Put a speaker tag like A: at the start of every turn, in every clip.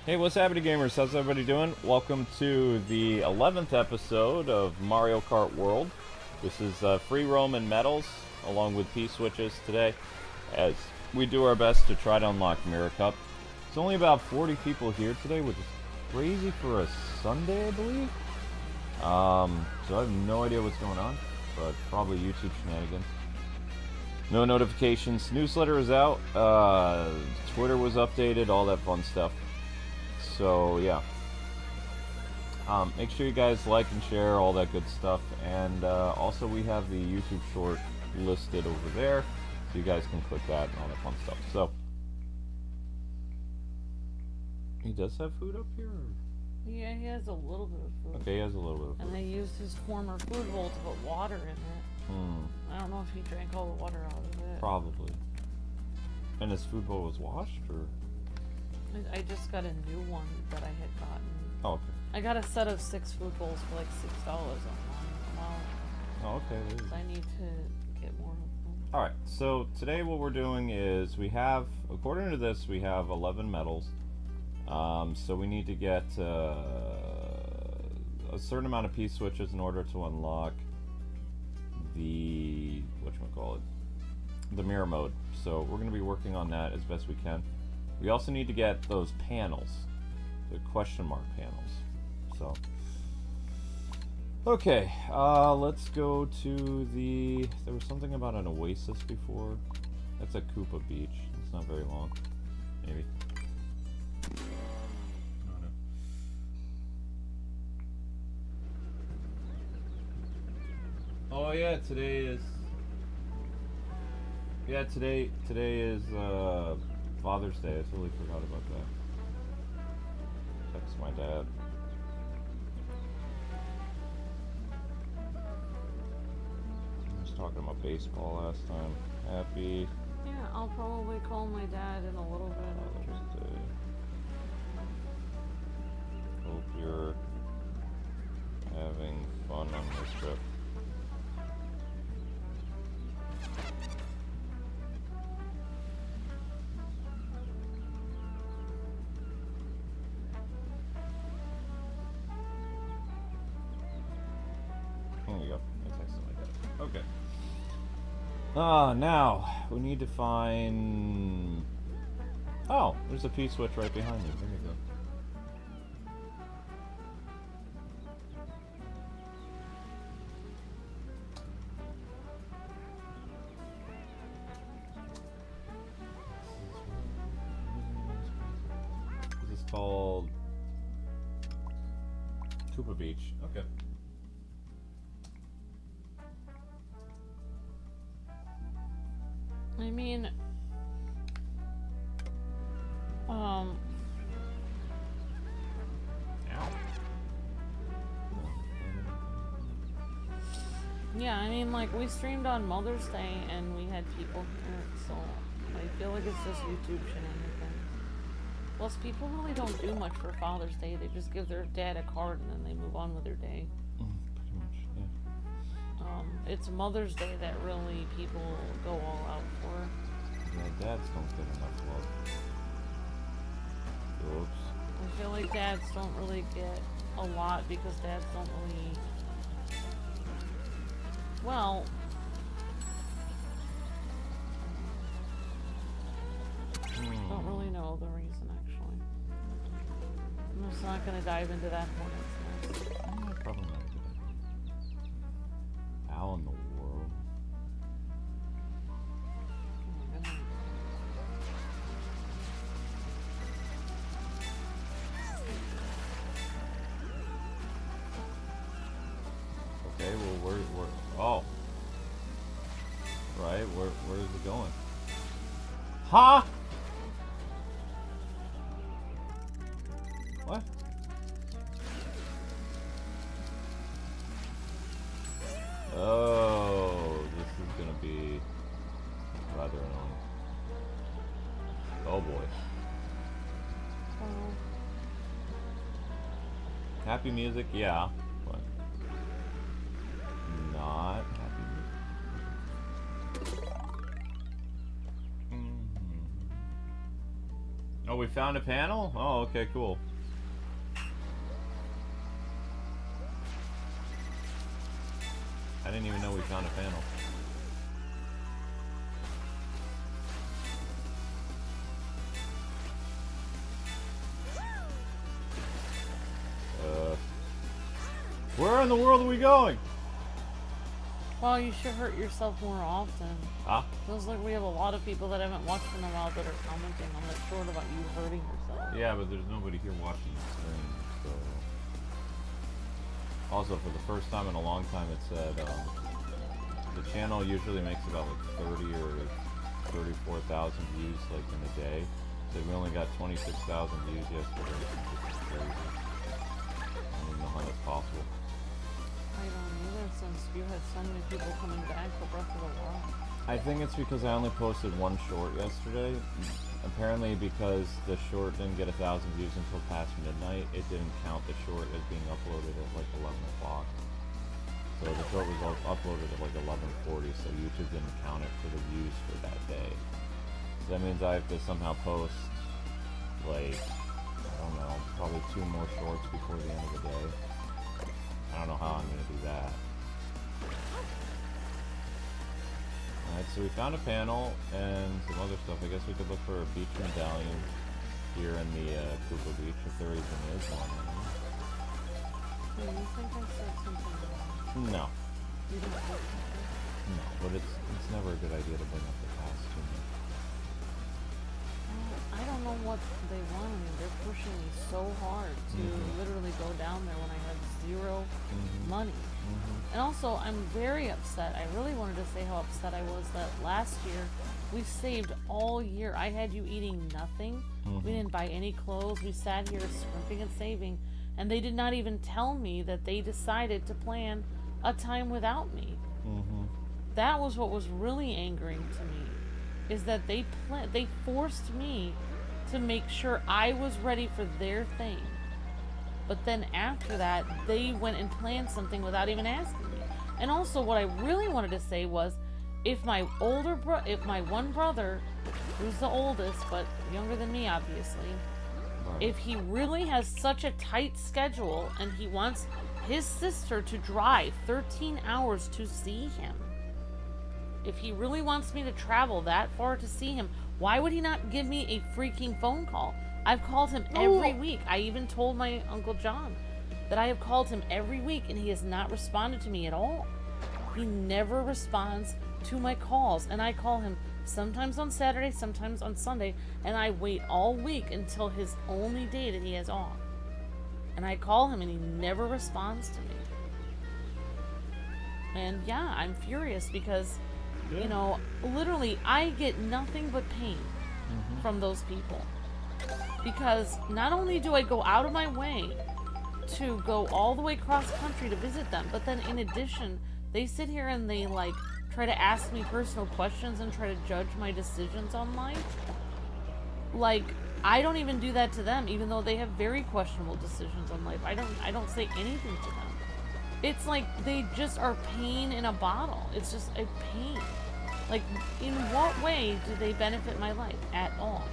A: Hey, what's happening, gamers? How's everybody doing? Welcome to the 11th episode of Mario Kart World. This is free roam and medals, along with P-switches today, as we do our best to try to unlock Mirror Cup. It's only about 40 people here today, which is crazy for a Sunday, I believe. So I have no idea what's going on, but probably YouTube shenanigans. No notifications. Newsletter is out. Twitter was updated, all that fun stuff. So yeah, make sure you guys like and share all that good stuff, and also we have the YouTube short listed over there, so you guys can click that and all that fun stuff. So he does have food up here? Or?
B: Yeah, he has a little bit of food.
A: Okay, he has a little bit of food.
B: And they used his former food bowl to put water in it. I don't know if he drank all the water out of it.
A: Probably. And his food bowl was washed, or?
B: I just got a new one that I had gotten.
A: Oh, okay.
B: I got a set of 6 food bowls for like $6 online. Wow.
A: Oh, okay.
B: So I need to get more of them.
A: Alright, so today what we're doing is we have, according to this, we have 11 medals. So we need to get a certain amount of P-switches in order to unlock the, whatchamacallit, the mirror mode. So we're going to be working on that as best we can. We also need to get those panels, the question mark panels. So, okay, let's go to the, there was something about an oasis before. That's at Koopa Beach. It's not very long, maybe. Oh yeah, today is Father's Day. I totally forgot about that. Text my dad. I was talking about baseball last time. Happy
B: Yeah, I'll probably call my dad in a little bit.
A: Father's Day. Hope you're having fun on this trip. Okay. Now we need to find. Oh, there's a P-switch right behind me. There you go. This is called Koopa Beach. Okay.
B: I mean, yeah, I mean, like, we streamed on Mother's Day and we had people here, so I feel like it's just YouTube shenanigans. Plus, people really don't do much for Father's Day. They just give their dad a card and then they move on with their day.
A: Pretty much, yeah.
B: It's Mother's Day that really people go all out for.
A: Yeah, dads don't get enough love. Oops.
B: I feel like dads don't really get a lot because dads don't really... Well... Don't really know the reason, actually. I'm just not gonna dive into that hornet's nest.
A: Probably not today. How in the world? Okay, well, where, oh. Right, where is it going? Huh? What? Oh, this is gonna be rather annoying. Oh boy. Happy music, yeah, but not happy music. Oh, we found a panel? Oh, okay, cool. I didn't even know we found a panel. Where in the world are we going?
B: Well, you should hurt yourself more often.
A: Huh?
B: Feels like we have a lot of people that haven't watched in a while that are commenting on the short about you hurting yourself.
A: Yeah, but there's nobody here watching the stream, so... Also, for the first time in a long time, it said, the channel usually makes about like 30 or 34,000 views like in a day. So we only got 26,000 views yesterday, which is crazy. I don't even know how that's possible.
B: I don't either, since you had so many people coming back for Breath of the Wild.
A: I think it's because I only posted one short yesterday. Apparently because the short didn't get 1,000 views until past midnight, it didn't count the short as being uploaded at like 11 o'clock. So the short was uploaded at like 11:40, so YouTube didn't count it for the views for that day. So that means I have to somehow post, like, I don't know, probably 2 more shorts before the end of the day. I don't know how I'm going to do that. Alright, so we found a panel and some other stuff. I guess we could look for a beach medallion here in the Koopa Beach, if there even is one.
B: Do you think I said something wrong?
A: No.
B: You don't think something?
A: No, but it's never a good idea to bring up the past too much.
B: I don't know what they want. I mean, they're pushing me so hard to literally go down there when I had 0 money. And also, I'm very upset. I really wanted to say how upset I was that last year we saved all year. I had you eating nothing. We didn't buy any clothes. We sat here scrimping and saving. And they did not even tell me that they decided to plan a time without me. That was what was really angering to me. Is that they forced me to make sure I was ready for their thing. But then after that, they went and planned something without even asking me. And also, what I really wanted to say was, if my one brother, who's the oldest, but younger than me, obviously, if he really has such a tight schedule and he wants his sister to drive 13 hours to see him, if he really wants me to travel that far to see him, why would he not give me a freaking phone call? I've called him every week. I even told my Uncle John that I have called him every week and he has not responded to me at all. He never responds to my calls, and I call him sometimes on Saturday, sometimes on Sunday, and I wait all week until his only day that he has off. And I call him and he never responds to me. And yeah, I'm furious because, you know, literally I get nothing but pain from those people. Because not only do I go out of my way to go all the way cross country to visit them, but then in addition, they sit here and they like try to ask me personal questions and try to judge my decisions on life. Like, I don't even do that to them, even though they have very questionable decisions on life. I don't say anything to them. It's like they just are pain in a bottle. It's just a pain. Like, in what way do they benefit my life at all?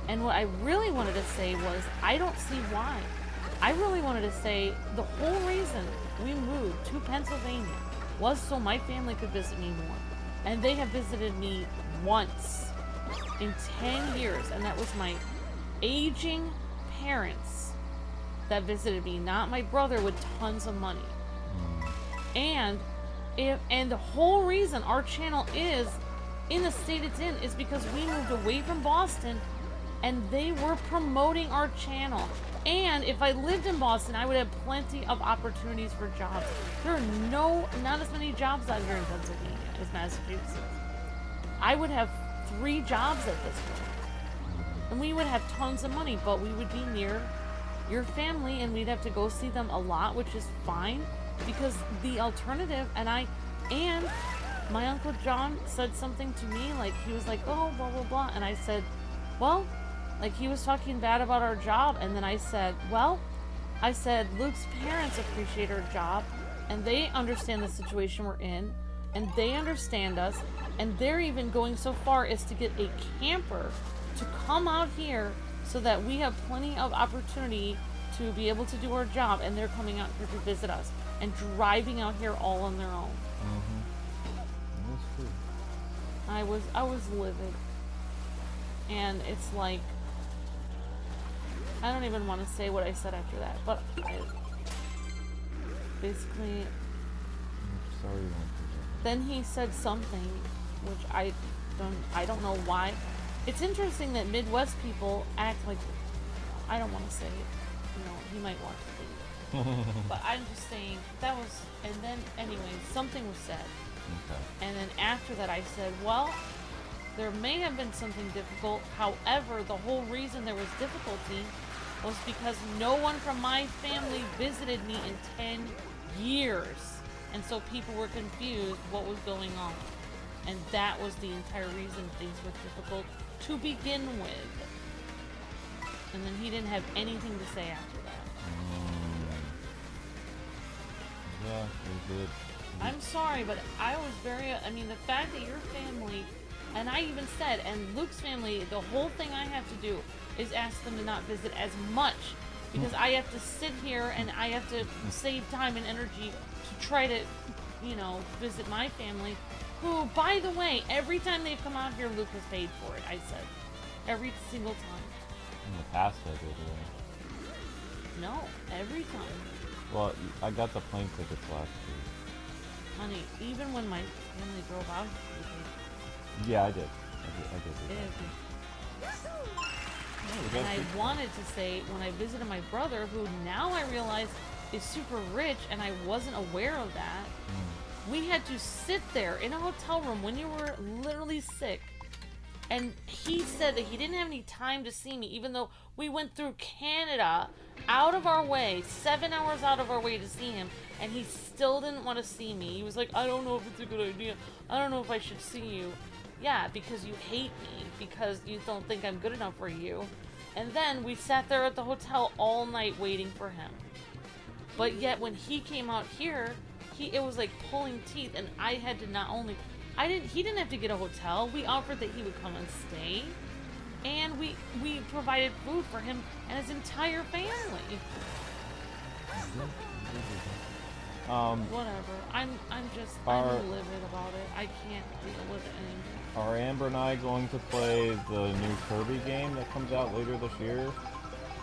B: And what I really wanted to say was, I don't see why. I really wanted to say the whole reason we moved to Pennsylvania was so my family could visit me more. And they have visited me once in 10 years. And that was my aging parents that visited me, not my brother with tons of money. And the whole reason our channel is in the state it's in is because we moved away from Boston and they were promoting our channel. And if I lived in Boston, I would have plenty of opportunities for jobs. There are not as many jobs out here in Pennsylvania as Massachusetts. I would have 3 jobs at this point. And we would have tons of money, but we would be near your family and we'd have to go see them a lot, which is fine. Because the alternative, and my Uncle John said something to me, like, he was like, oh, blah, blah, blah. And I said, well, like, he was talking bad about our job. And then I said, well, Luke's parents appreciate our job. And they understand the situation we're in. And they understand us. And they're even going so far as to get a camper to come out here so that we have plenty of opportunity to be able to do our job, and they're coming out here to visit us and driving out here all on their own.
A: That's true.
B: I was livid. And it's like, I don't even want to say what I said after that, but basically,
A: I'm sorry you went through that.
B: then he said something, which I don't know why. It's interesting that Midwest people act like, I don't want to say it, he might want to leave. But I'm just saying, that was, and then anyway, something was said.
A: Okay.
B: And then after that I said, well, there may have been something difficult. However, the whole reason there was difficulty was because no one from my family visited me in 10 years. And so people were confused what was going on. And that was the entire reason things were difficult to begin with. And then he didn't have anything to say after that.
A: Yeah, we did.
B: I'm sorry, but I was the fact that your family, and I even said, and Luke's family, the whole thing I have to do is ask them to not visit as much, because I have to sit here and I have to save time and energy to try to, visit my family, who, by the way, every time they've come out here, Luke has paid for it, I said. Every single time.
A: In the past, I did, yeah.
B: No, every time.
A: Well, I got the plane tickets last year.
B: Honey, even when my family drove out, you paid.
A: Yeah, I did. I did do that.
B: And I wanted to say, when I visited my brother, who now I realize is super rich, and I wasn't aware of that, we had to sit there in a hotel room when you were literally sick. And he said that he didn't have any time to see me, even though we went through Canada out of our way, 7 hours out of our way to see him, and he still didn't want to see me. He was like, I don't know if it's a good idea. I don't know if I should see you. Yeah, because you hate me, because you don't think I'm good enough for you. And then we sat there at the hotel all night waiting for him. But yet when he came out here, it was like pulling teeth, and I had to not only... he didn't have to get a hotel. We offered that he would come and stay. And we provided food for him and his entire family. Whatever. I'm livid about it. I can't deal with it anymore.
A: Are Amber and I going to play the new Kirby game that comes out later this year?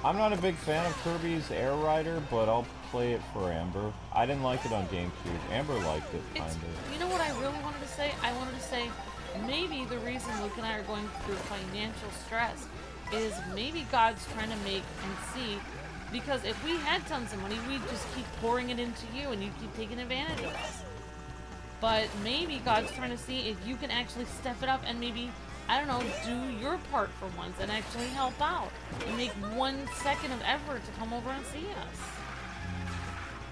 A: I'm not a big fan of Kirby's Air Rider, but I'll play it for Amber. I didn't like it on GameCube. Amber liked it, kind of.
B: You know what I really wanted to say? I wanted to say, maybe the reason Luke and I are going through financial stress is maybe God's trying to make and see, because if we had tons of money, we'd just keep pouring it into you and you'd keep taking advantage of us. But maybe God's trying to see if you can actually step it up and maybe, I don't know, do your part for once and actually help out and make 1 second of effort to come over and see us.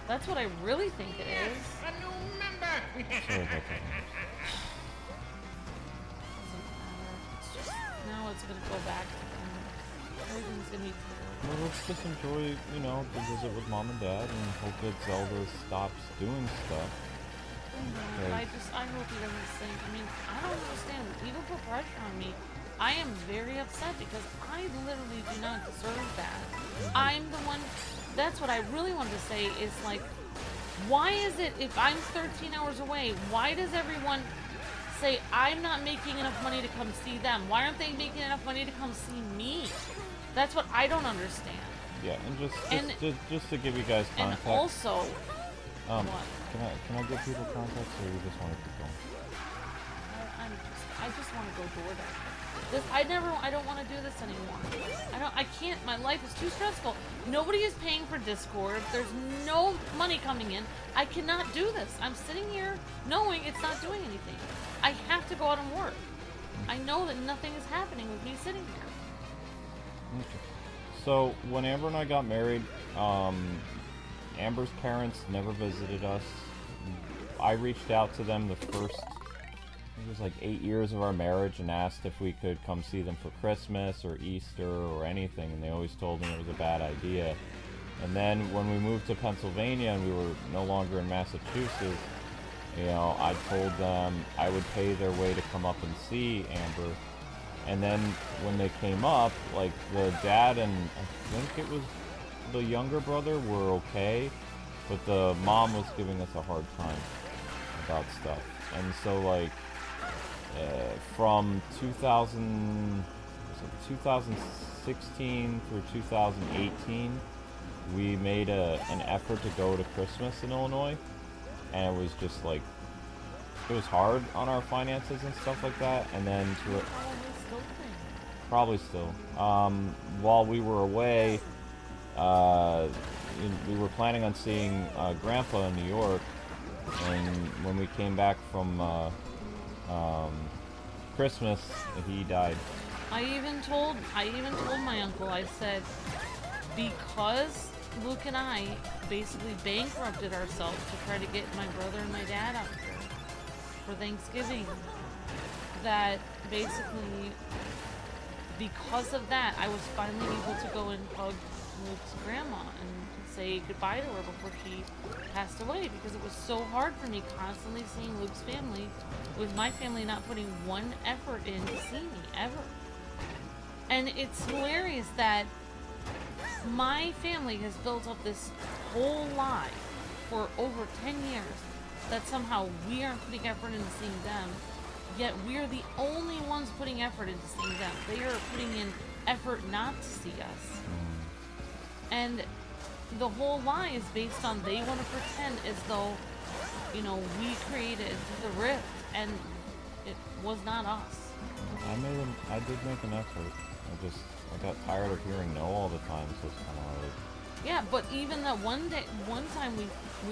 B: That's what I really think it is.
C: A new member.
A: Sorry about that.
B: Doesn't matter. It's just, now it's gonna go back to everything's gonna be terrible.
A: Well, let's just enjoy, the visit with Mom and Dad, and hope that Zelda stops doing stuff.
B: I hope he doesn't think. I don't understand. When people put pressure on me, I am very upset because I literally do not deserve that. I'm the one. That's what I really wanted to say is like, why is it if I'm 13 hours away, why does everyone say I'm not making enough money to come see them? Why aren't they making enough money to come see me? That's what I don't understand.
A: Yeah, and just to give you guys context.
B: And also, what?
A: Can I give people context, or you just want to keep going?
B: I just want to go DoorDash. I don't want to do this anymore. I can't, my life is too stressful. Nobody is paying for Discord. There's no money coming in. I cannot do this. I'm sitting here knowing it's not doing anything. I have to go out and work. I know that nothing is happening with me sitting here.
A: Okay. So, when Amber and I got married, Amber's parents never visited us. I reached out to them the first, it was like 8 years of our marriage, and asked if we could come see them for Christmas or Easter or anything, and they always told me it was a bad idea. And then when we moved to Pennsylvania and we were no longer in Massachusetts, I told them I would pay their way to come up and see Amber. And then when they came up, like the dad and I think it was the younger brother were okay, but the mom was giving us a hard time about stuff. And so like from 2016 through 2018, we made an effort to go to Christmas in Illinois, and it was just like, it was hard on our finances and stuff like that. And then probably still, while we were away, we were planning on seeing Grandpa in New York, and when we came back from Christmas, he died.
B: I even told my uncle, I said, because Luke and I basically bankrupted ourselves to try to get my brother and my dad out here for Thanksgiving, that basically because of that I was finally able to go and hug Luke's grandma and say goodbye to her before she passed away, because it was so hard for me constantly seeing Luke's family, with my family not putting one effort in to see me ever. And it's hilarious that my family has built up this whole lie for over 10 years that somehow we aren't putting effort into seeing them, yet we're the only ones putting effort into seeing them. They are putting in effort not to see us. And the whole lie is based on they want to pretend as though, you know, we created the rift, and it was not us.
A: I did make an effort. I got tired of hearing no all the time, so it's kind of hard.
B: Yeah, but even that one time we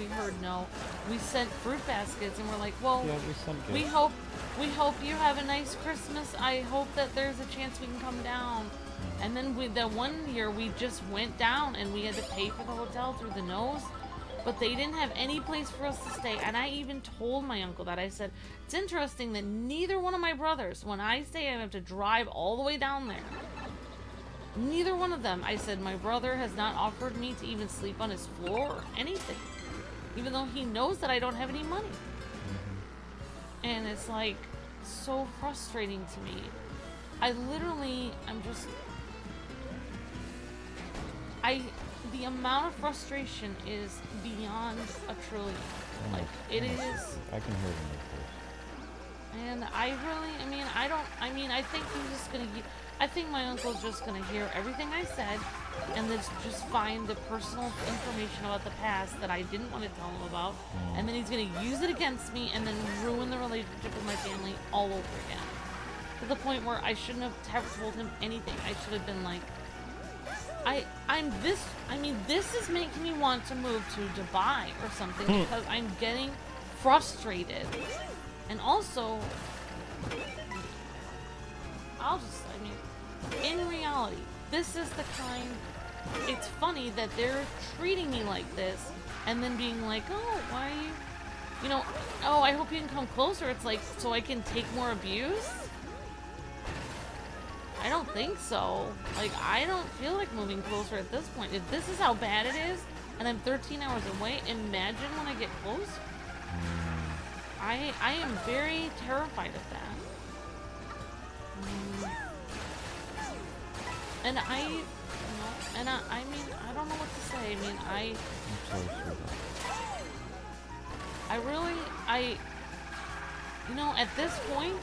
B: heard no, we sent fruit baskets, and we're like, well,
A: yeah, we sent gifts.
B: we hope you have a nice Christmas. I hope that there's a chance we can come down. And then that one year we just went down and we had to pay for the hotel through the nose, but they didn't have any place for us to stay. And I even told my uncle that. I said, it's interesting that neither one of my brothers, when I stay, I have to drive all the way down there. Neither one of them, I said, my brother has not offered me to even sleep on his floor or anything, even though he knows that I don't have any money. And it's like so frustrating to me. The amount of frustration is beyond a trillion. Like, it is.
A: I can hear them, of course.
B: And I think my uncle's just gonna hear everything I said, and then just find the personal information about the past that I didn't want to tell him about, and then he's gonna use it against me, and then ruin the relationship with my family all over again. To the point where I shouldn't have ever told him anything. I should have been like, this is making me want to move to Dubai or something, because I'm getting frustrated. And also, in reality, this is the kind, it's funny that they're treating me like this, and then being like, oh, why are you, oh, I hope you can come closer. It's like, so I can take more abuse? I don't think so. Like, I don't feel like moving closer at this point. If this is how bad it is, and I'm 13 hours away, imagine when I get close. I am very terrified of that. And I don't know what to say. At this point,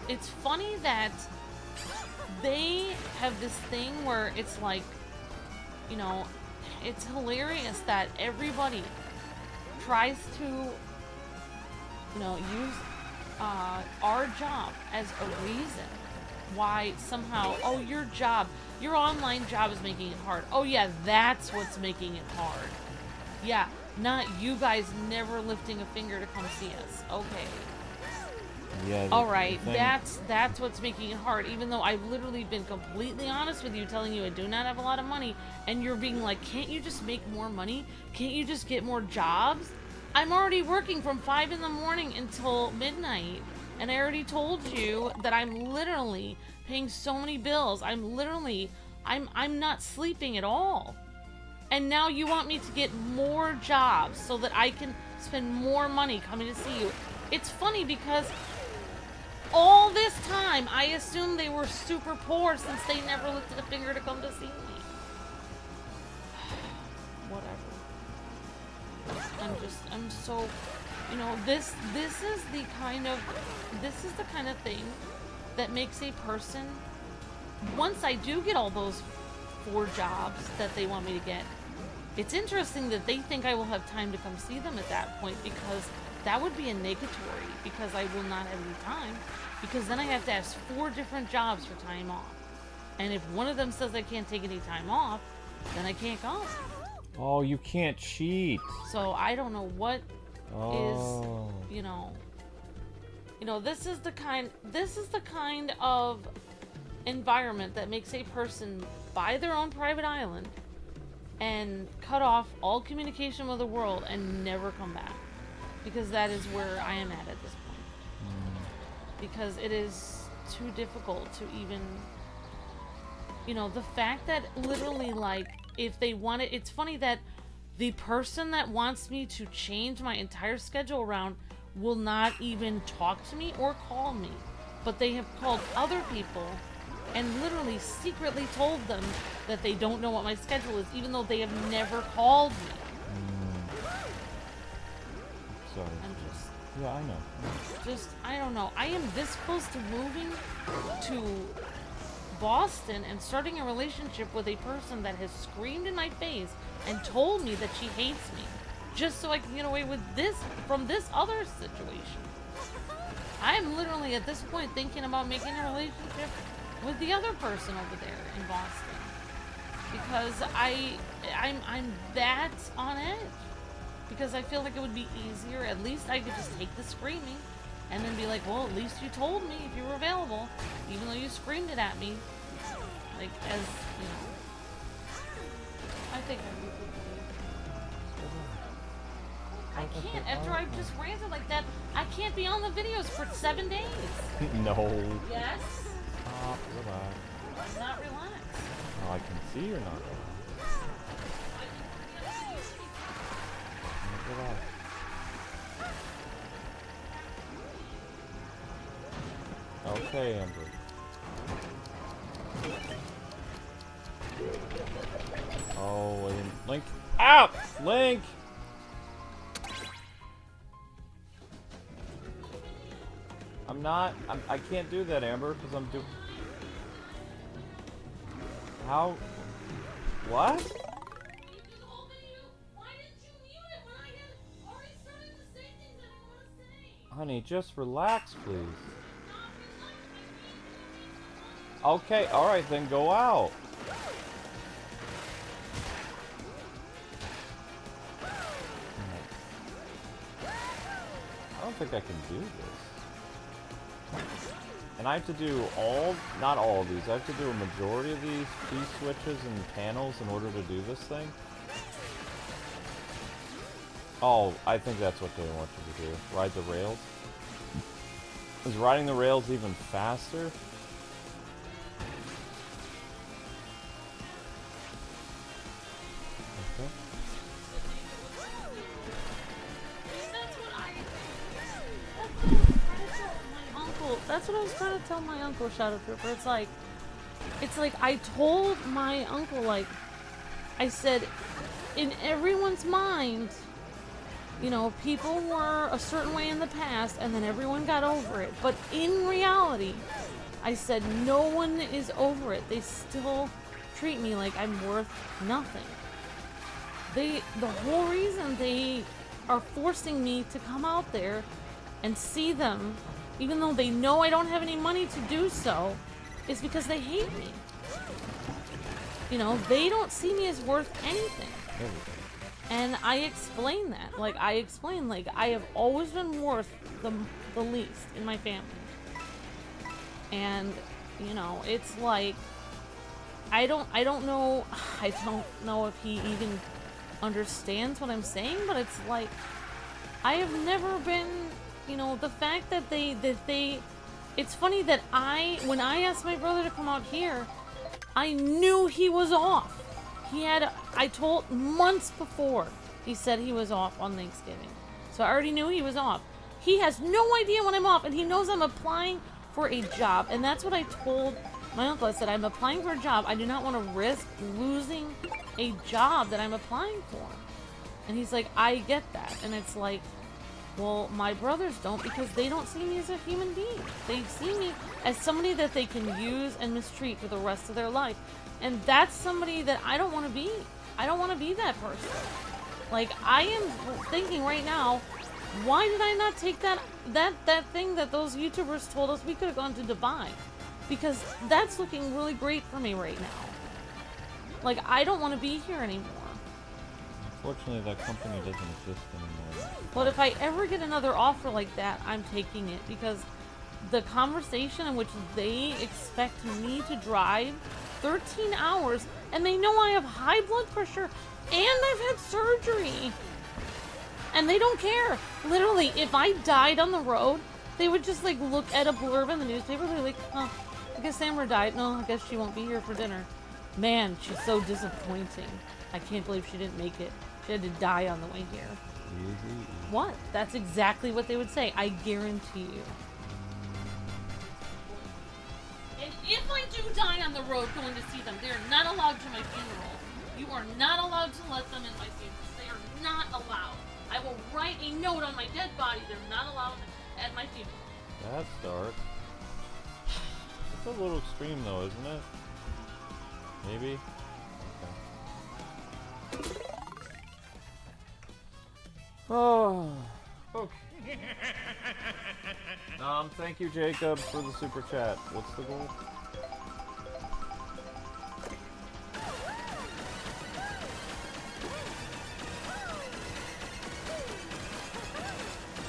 B: it's funny that they have this thing where it's like, it's hilarious that everybody tries to, use our job as a reason why somehow, oh, your online job is making it hard. Oh yeah, that's what's making it hard. Yeah, not you guys never lifting a finger to come see us. Okay.
A: Yeah.
B: All right, that's what's making it hard. Even though I've literally been completely honest with you, telling you I do not have a lot of money, and you're being like, can't you just make more money? Can't you just get more jobs? I'm already working from 5 in the morning until midnight, and I already told you that I'm literally paying so many bills. I'm not sleeping at all. And now you want me to get more jobs so that I can spend more money coming to see you. It's funny because all this time, I assumed they were super poor since they never lifted a finger to come to see me. Whatever. I'm so, you know, this is the kind of thing that makes a person, once I do get all those 4 jobs that they want me to get, it's interesting that they think I will have time to come see them at that point, because that would be a negatory, because I will not have any time, because then I have to ask 4 different jobs for time off. And if one of them says I can't take any time off, then I can't come.
A: Oh, you can't cheat.
B: So I don't know what is, you know, this is the kind of environment that makes a person buy their own private island and cut off all communication with the world and never come back, because that is where I am at this point. Because it is too difficult to even, you know, the fact that literally, like, if they want it, it's funny that the person that wants me to change my entire schedule around will not even talk to me or call me, but they have called other people and literally secretly told them that they don't know what my schedule is, even though they have never called me.
A: Sorry. Yeah, I know.
B: I don't know. I am this close to moving to Boston and starting a relationship with a person that has screamed in my face and told me that she hates me, just so I can get away with this from this other situation. I am literally at this point thinking about making a relationship with the other person over there in Boston, because I'm that on edge, because I feel like it would be easier. At least I could just take the screaming and then be like, well, at least you told me if you were available, even though you screamed it at me. Like, as, you know, I think I would. I can't, after I've just ranted like that, I can't be on the videos for 7 days.
A: No.
B: Yes?
A: Stop, relax.
B: I'm not relaxed.
A: Oh, I can see you're not relaxed. Relax. Okay, Amber. Oh, and Link. Ow! Link! I can't do that, Amber, because I'm doing... How? What? Honey, just relax, please. Okay, alright, then go out. I don't think I can do this. And I have to do not all of these, I have to do a majority of these P-switches and panels in order to do this thing. Oh, I think that's what they want you to do. Ride the rails. Is riding the rails even faster? Okay.
B: That's what I was trying to tell my uncle, Shadow Trooper. It's like I told my uncle, like, I said, in everyone's mind, you know, people were a certain way in the past and then everyone got over it. But in reality, I said, no one is over it. They still treat me like I'm worth nothing. The whole reason they are forcing me to come out there and see them, even though they know I don't have any money to do so, is because they hate me. You know, they don't see me as worth anything. And I explain that. Like, I have always been worth the least in my family. And, you know, it's like, I don't know if he even understands what I'm saying, but it's like, I have never been, you know, the fact that they, it's funny that when I asked my brother to come out here, I knew he was off. I told months before he said he was off on Thanksgiving. So I already knew he was off. He has no idea when I'm off, and he knows I'm applying for a job. And that's what I told my uncle. I said, I'm applying for a job. I do not want to risk losing a job that I'm applying for. And he's like, I get that. And it's like, well, my brothers don't, because they don't see me as a human being. They see me as somebody that they can use and mistreat for the rest of their life. And that's somebody that I don't want to be. I don't want to be that person. Like, I am thinking right now, why did I not take that thing that those YouTubers told us we could have gone to Dubai? Because that's looking really great for me right now. Like, I don't want to be here anymore.
A: Unfortunately, that company doesn't exist anymore.
B: But if I ever get another offer like that, I'm taking it, because the conversation in which they expect me to drive 13 hours, and they know I have high blood pressure, and I've had surgery, and they don't care. Literally, if I died on the road, they would just like look at a blurb in the newspaper, they're like, oh, I guess Amber died. No, I guess she won't be here for dinner. Man, she's so disappointing. I can't believe she didn't make it. She had to die on the way here.
A: Easy.
B: What? That's exactly what they would say. I guarantee you. And if I do die on the road going to see them, they are not allowed to my funeral. You are not allowed to let them in my funeral. They are not allowed. I will write a note on my dead body. They're not allowed at my funeral.
A: That's dark. It's a little extreme though, isn't it? Maybe? Okay. Oh. Okay. Thank you, Jacob, for the super chat. What's the goal?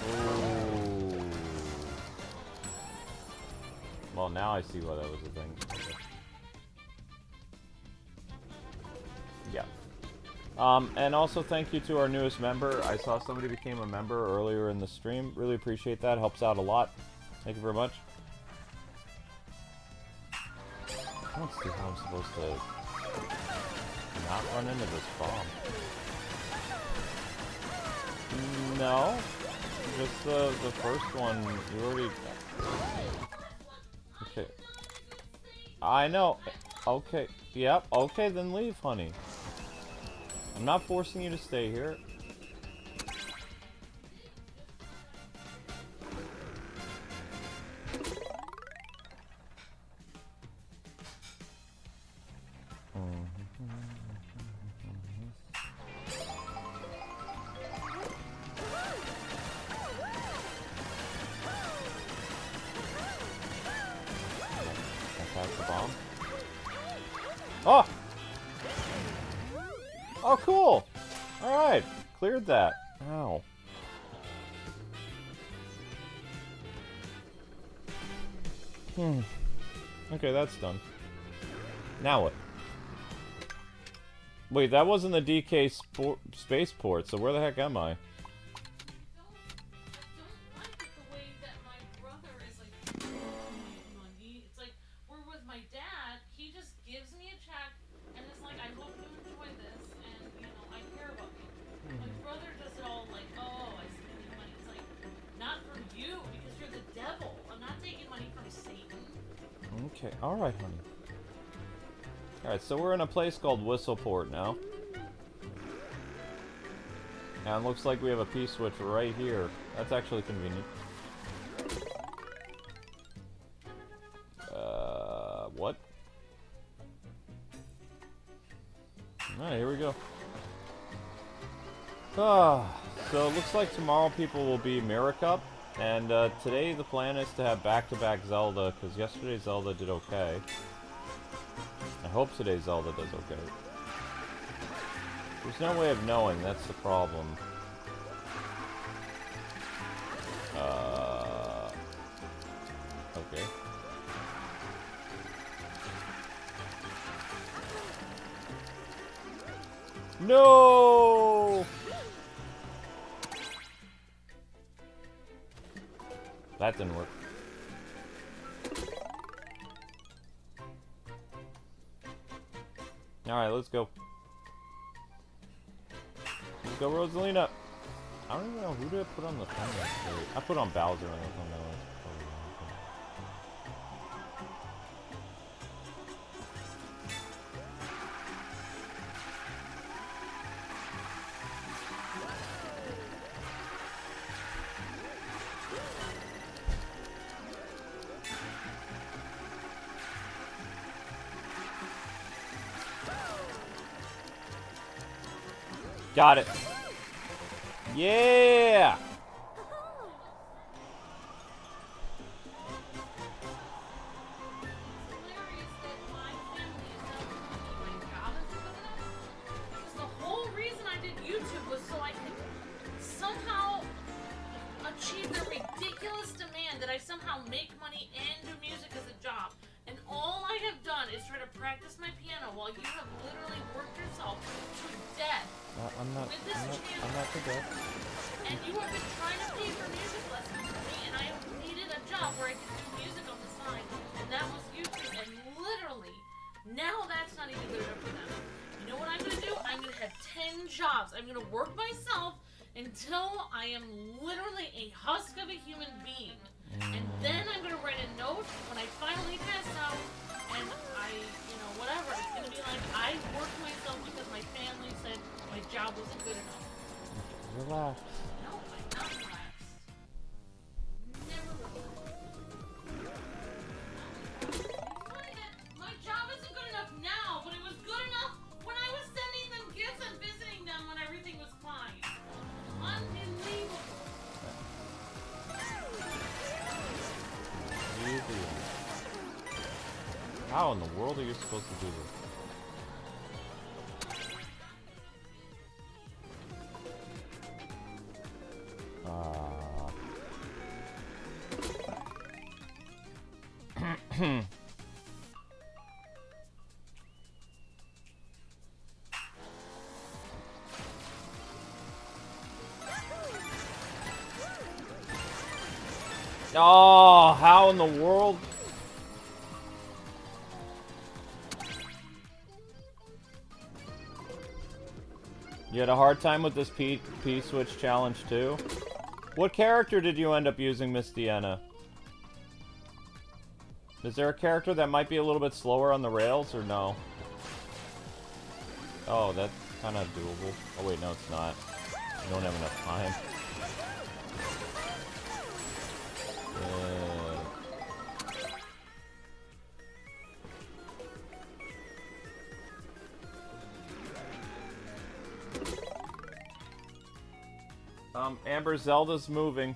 A: Ooh. Well, now I see why that was a thing. Yeah. And also thank you to our newest member. I saw somebody became a member earlier in the stream. Really appreciate that. Helps out a lot. Thank you very much. I don't see how I'm supposed to not run into this bomb. No. Just the first one. You already... Okay. I know. Okay. Yep. Okay, then leave, honey. I'm not forcing you to stay here. Pass the bomb. Oh! Oh, cool! Alright, cleared that. Ow. Okay, that's done. Now what? Wait, that wasn't the DK Spaceport, so where the heck am I? Okay, alright, honey. Alright, so we're in a place called Whistlestop now. And it looks like we have a P-switch right here. That's actually convenient. What? Alright, here we go. So it looks like tomorrow people will be Mirror Cup. And today the plan is to have back-to-back Zelda, because yesterday Zelda did okay. I hope today Zelda does okay. There's no way of knowing, that's the problem. Okay. No! That didn't work. Alright, let's go. Let's go, Rosalina. I don't even know who did I put on the thumbnail. I put on Bowser on the thumbnail. Got it. Yeah!
B: Achieve the ridiculous demand that I somehow make money and do music as a job. And all I have done is try to practice my piano while you have literally worked yourself to death.
A: I'm not to death.
B: And you have been trying to pay for music lessons for me, and I needed a job where I could do music on the side, and that was YouTube. And literally, now that's not even good enough for them. You know what I'm going to do? I'm going to have 10 jobs. I'm going to work myself until I am literally a husk of a human being. And then I'm going to write a note when I finally pass out, and whatever. It's going to be like, I worked myself because my family said my job wasn't good enough.
A: Relax.
B: No, I'm not relaxed. Never relaxed. My job isn't good enough now, but it was good enough when I was sending them gifts and visiting them when everything was fine. Unbelievable.
A: How in the world are you supposed to do this? Oh, how in the world? You had a hard time with this P-switch challenge too? What character did you end up using, Miss Deanna? Is there a character that might be a little bit slower on the rails, or no? Oh, that's kind of doable. Oh wait, no it's not. You don't have enough time. Amber, Zelda's moving.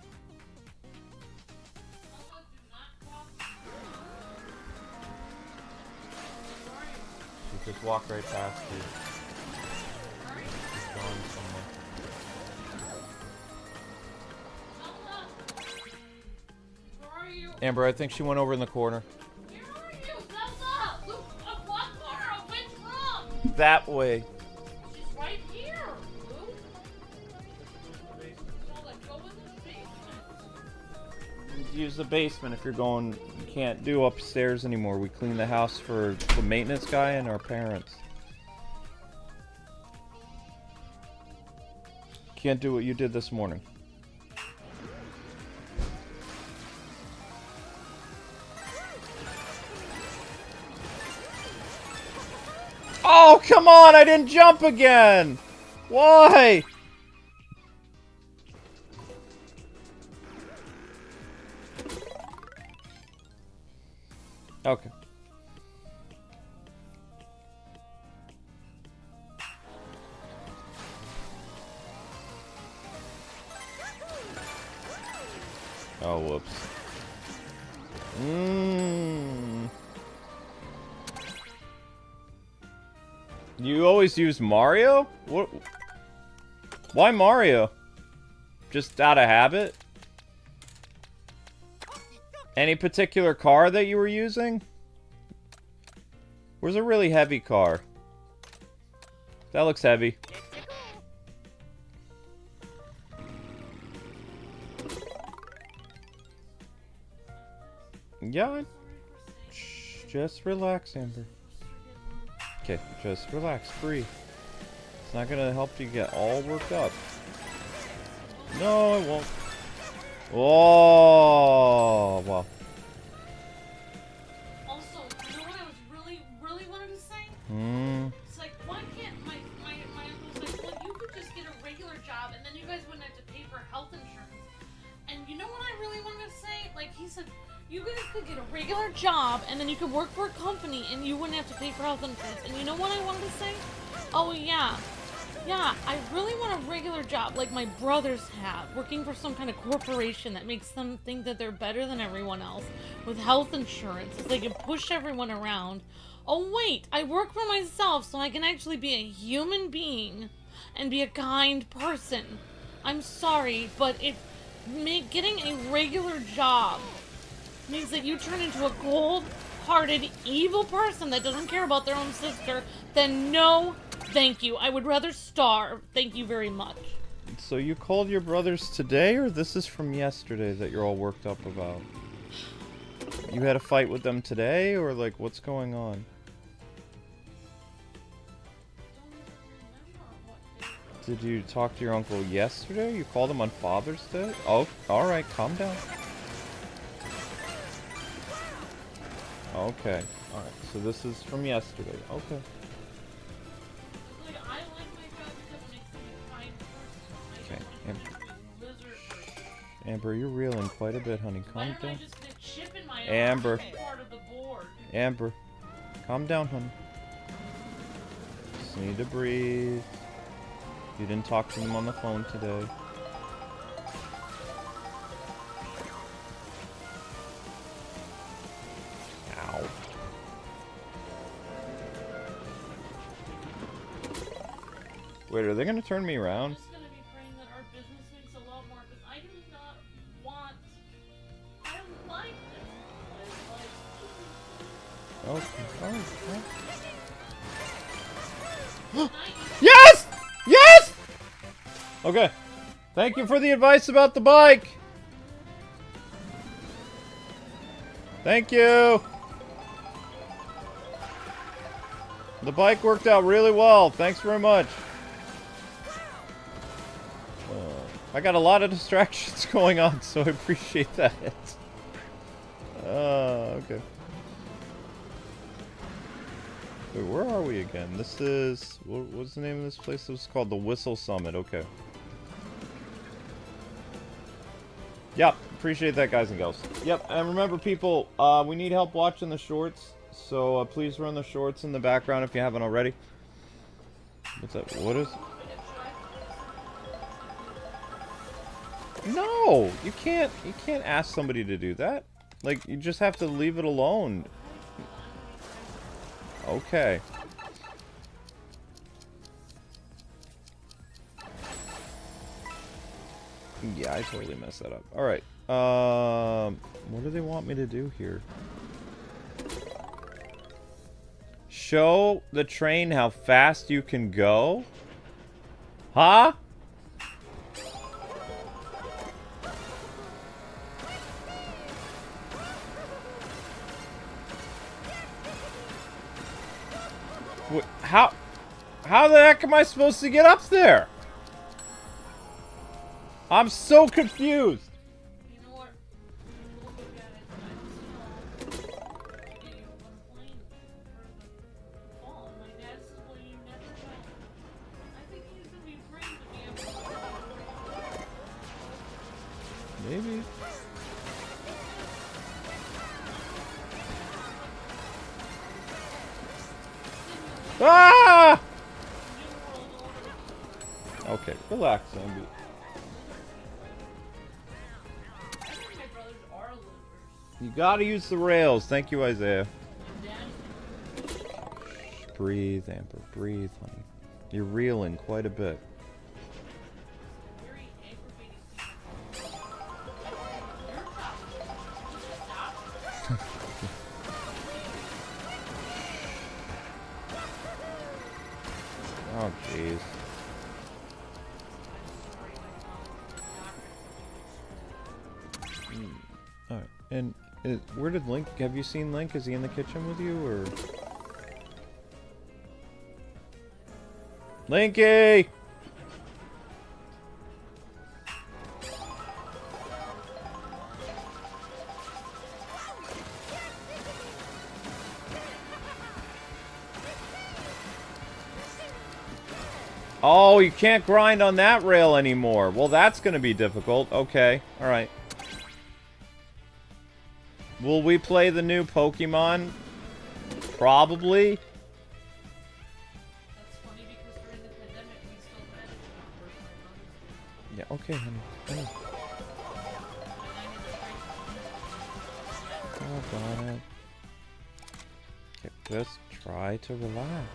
A: She just walked right past you. She's going somewhere. Amber, I think she went over in the corner.
B: Where are you? Zelda! Look, what corner? Which room?
A: That way.
B: She's right here. Go in the basement.
A: Use the basement if you're going. You can't do upstairs anymore. We clean the house for the maintenance guy and our parents. Can't do what you did this morning. Oh, come on! I didn't jump again! Why? Okay. Oh, whoops. You always use Mario? What? Why Mario? Just out of habit? Any particular car that you were using? Where's a really heavy car? That looks heavy. Yeah. Shh, just relax, Amber. Okay, just relax, breathe. It's not gonna help you get all worked up. No, it won't. Oh, well.
B: Also, you know what I was really wanted to say? It's like, why can't my uncle's like, well, you could just get a regular job and then you guys wouldn't have to pay for health insurance. And you know what I really wanted to say? Like, he said, you guys could get a regular job and then you could work for a company and you wouldn't have to pay for health insurance. And you know what I wanted to say? Oh, yeah. Yeah, I really want a regular job like my brothers have, working for some kind of corporation that makes them think that they're better than everyone else, with health insurance, so they can push everyone around. Oh wait, I work for myself so I can actually be a human being and be a kind person. I'm sorry, but getting a regular job means that you turn into a cold-hearted, evil person that doesn't care about their own sister, then no, thank you. I would rather starve. Thank you very much.
A: So you called your brothers today, or this is from yesterday that you're all worked up about? You had a fight with them today, or like, what's going on? Did you talk to your uncle yesterday? You called him on Father's Day? Oh, alright, calm down. Okay, alright, so this is from yesterday. Okay. Okay, Amber, you're reeling quite a bit, honey. Calm down. Amber. Amber. Calm down, honey. Just need to breathe. You didn't talk to them on the phone today. Ow. Wait, are they gonna turn me around?
B: I'm just gonna be praying that our business makes a lot more, because I do not want... I don't like this.
A: Okay. Yes! Yes! Okay. Thank you for the advice about the bike. Thank you. The bike worked out really well. Thanks very much. I got a lot of distractions going on, so I appreciate that. Okay. Wait, where are we again? This is... What's the name of this place? It was called the Whistle Summit. Okay. Yep. Appreciate that, guys and gals. Yep. And remember, people, we need help watching the shorts. So please run the shorts in the background if you haven't already. What's that? What is... No! You can't ask somebody to do that. Like, you just have to leave it alone. Okay. Yeah, I totally messed that up. Alright. What do they want me to do here? Show the train how fast you can go? Huh? How the heck am I supposed to get up there? I'm so confused.
B: You know what? We'll look at it. My dad says, well, you never know. I think he's gonna be afraid to be able to.
A: Maybe. Ah! Okay, relax, Ambi. You gotta use the rails. Thank you, Isaiah. Breathe, Amber. Breathe, honey. You're reeling quite a bit. Oh, jeez. Alright, and where did Link... Have you seen Link? Is he in the kitchen with you, or... Linky! Oh, you can't grind on that rail anymore. Well, that's gonna be difficult. Okay, alright. Will we play the new Pokemon? Probably.
B: That's funny because during the pandemic we still
A: Yeah, okay, honey. Honey. Oh, got it. Okay, just try to relax.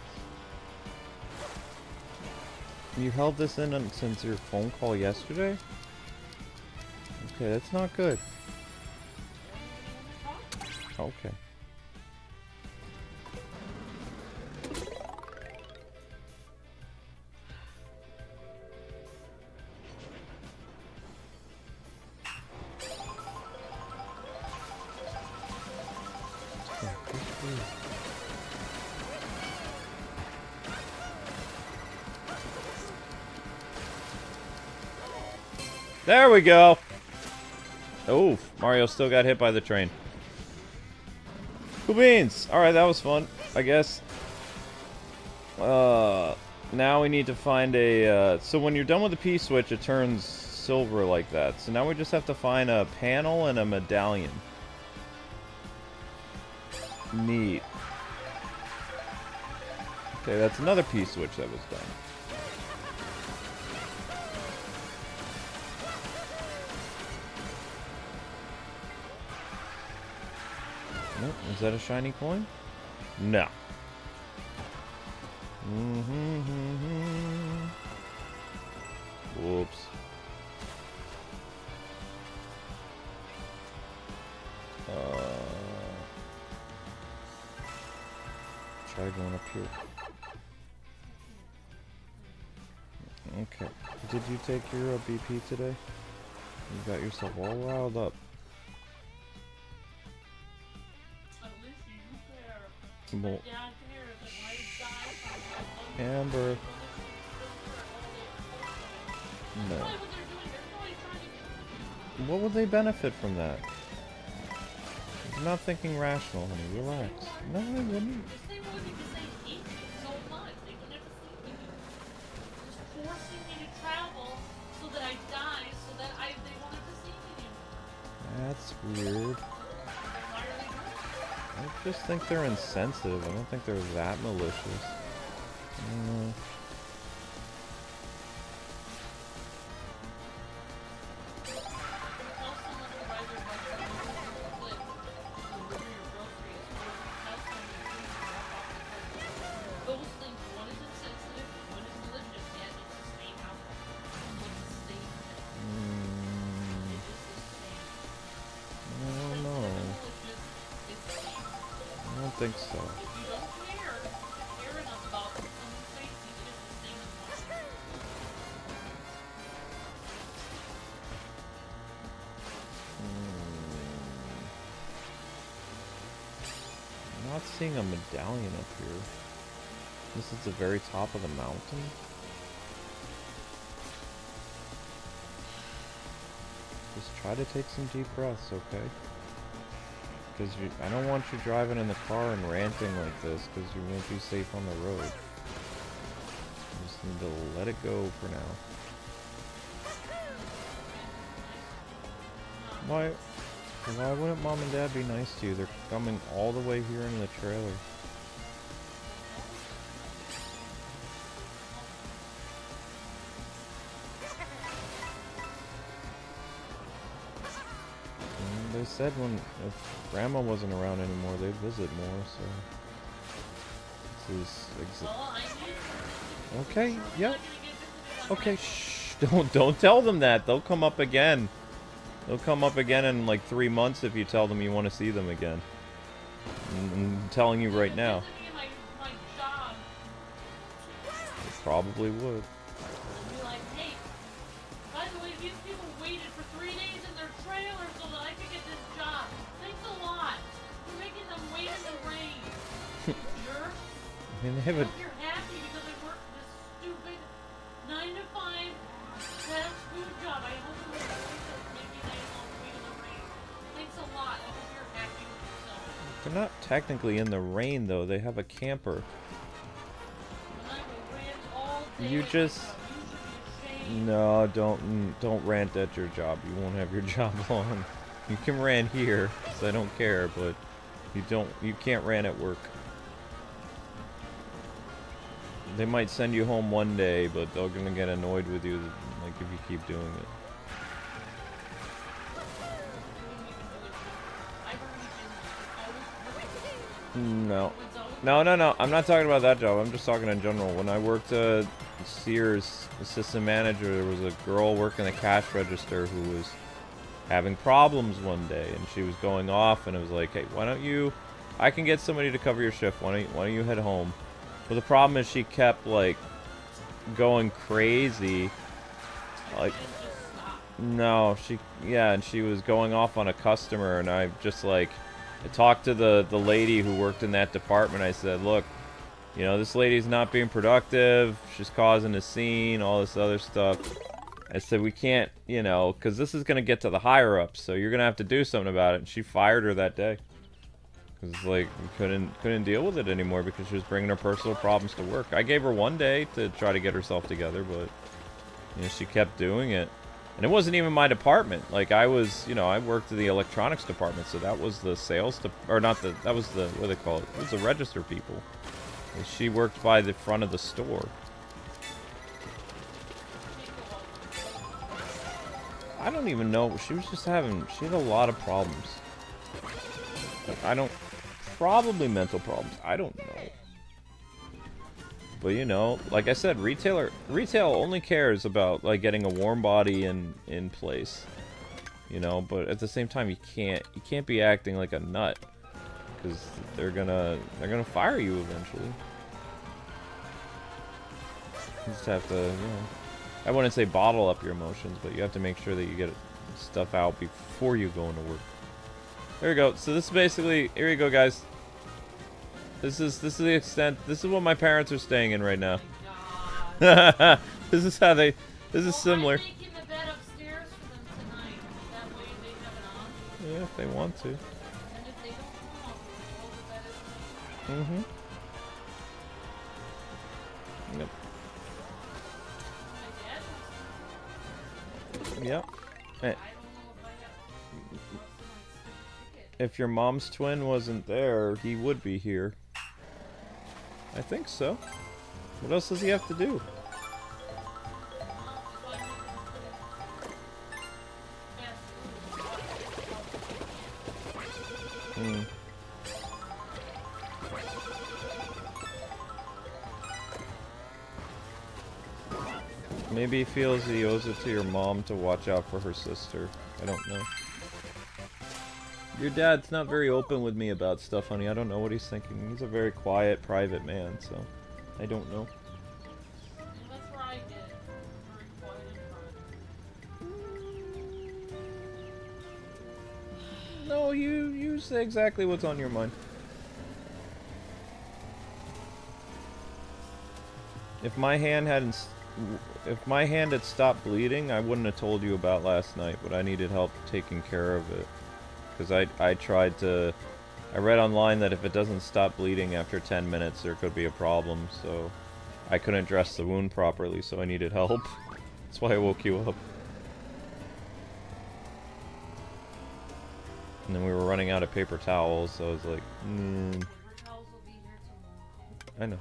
A: You held this in since your phone call yesterday? Okay, that's not good. Okay. There we go. Oh, Mario still got hit by the train. Cool beans. Alright, that was fun, I guess. Now we need to find a, so when you're done with the P-switch, it turns silver like that. So now we just have to find a panel and a medallion. Neat. Okay, that's another P-switch that was done. Nope. Is that a shiny coin? No. Whoops. Try going up here. Okay. Did you take your BP today? You got yourself all riled up. Well, Amber. No. What would they benefit from that? You're not thinking rational, honey. Relax. No, they wouldn't. That's weird. I just think they're insensitive. I don't think they're that malicious. I think so. I'm not seeing a medallion up here. This is the very top of the mountain. Just try to take some deep breaths, okay? Because I don't want you driving in the car and ranting like this, because you won't be safe on the road. You just need to let it go for now. Why wouldn't Mom and Dad be nice to you? They're coming all the way here in the trailer. They said if Grandma wasn't around anymore, they'd visit more, so... This is... Okay, yep. Okay, shh, don't tell them that. They'll come up again. They'll come up again in like 3 months if you tell them you want to see them again. I'm telling you right now. They probably would. I mean, they have a...
B: You're happy because I worked this stupid 9-to-5 fast food job. I hope you're making nice long way in the rain. Thanks a lot. I hope you're happy with yourself.
A: They're not technically in the rain, though. They have a camper. You just... No, don't rant at your job. You won't have your job long. You can rant here, because I don't care, but you can't rant at work. They might send you home one day, but they're gonna get annoyed with you, like, if you keep doing it. No. No. I'm not talking about that job. I'm just talking in general. When I worked at Sears assistant manager, there was a girl working the cash register who was having problems one day, and she was going off, and it was like, hey, why don't you... I can get somebody to cover your shift. Why don't you head home? But the problem is she kept, like, going crazy. Like... No, and she was going off on a customer, and I just, like... I talked to the lady who worked in that department. I said, look, you know, this lady's not being productive. She's causing a scene, all this other stuff. I said, we can't, you know, because this is going to get to the higher-ups, so you're going to have to do something about it. And she fired her that day. Because, like, we couldn't deal with it anymore because she was bringing her personal problems to work. I gave her one day to try to get herself together, but, you know, she kept doing it. And it wasn't even my department. Like, I was, you know, I worked in the electronics department, so that was the sales, that was the, what do they call it? It was the register people. And she worked by the front of the store. I don't even know. She was just having, she had a lot of problems. Probably mental problems. I don't know. But, you know, like I said, retail only cares about, like, getting a warm body in place. You know, but at the same time, you can't be acting like a nut. Because they're gonna fire you eventually. You just have to, you know, I wouldn't say bottle up your emotions, but you have to make sure that you get stuff out before you go into work. There we go. So this is basically, here you go, guys. This is the extent. This is what my parents are staying in right now. This is similar. Yeah, if they want to. Mm-hmm. Yep. Yep. Hey. If your mom's twin wasn't there, he would be here. I think so. What else does he have to do? Maybe he feels he owes it to your mom to watch out for her sister. I don't know. Your dad's not very open with me about stuff, honey. I don't know what he's thinking. He's a very quiet, private man, so I don't know.
B: That's where I get very quiet and private.
A: No, you say exactly what's on your mind. If my hand had stopped bleeding, I wouldn't have told you about last night, but I needed help taking care of it. Because I read online that if it doesn't stop bleeding after 10 minutes, there could be a problem, so I couldn't dress the wound properly, so I needed help. That's why I woke you up. And then we were running out of paper towels, so I was like,
B: Paper towels will be here tomorrow.
A: I know.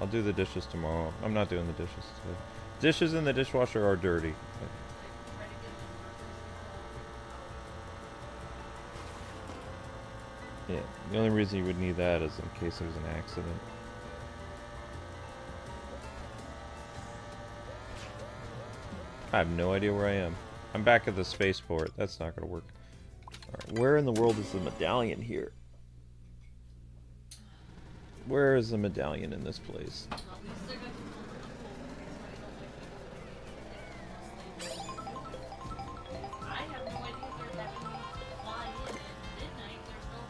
A: I'll do the dishes tomorrow. I'm not doing the dishes today. Dishes in the dishwasher are dirty. Yeah, the only reason you would need that is in case there's an accident. I have no idea where I am. I'm back at the spaceport. That's not gonna work. Alright, where in the world is the medallion here? Where is the medallion in this place?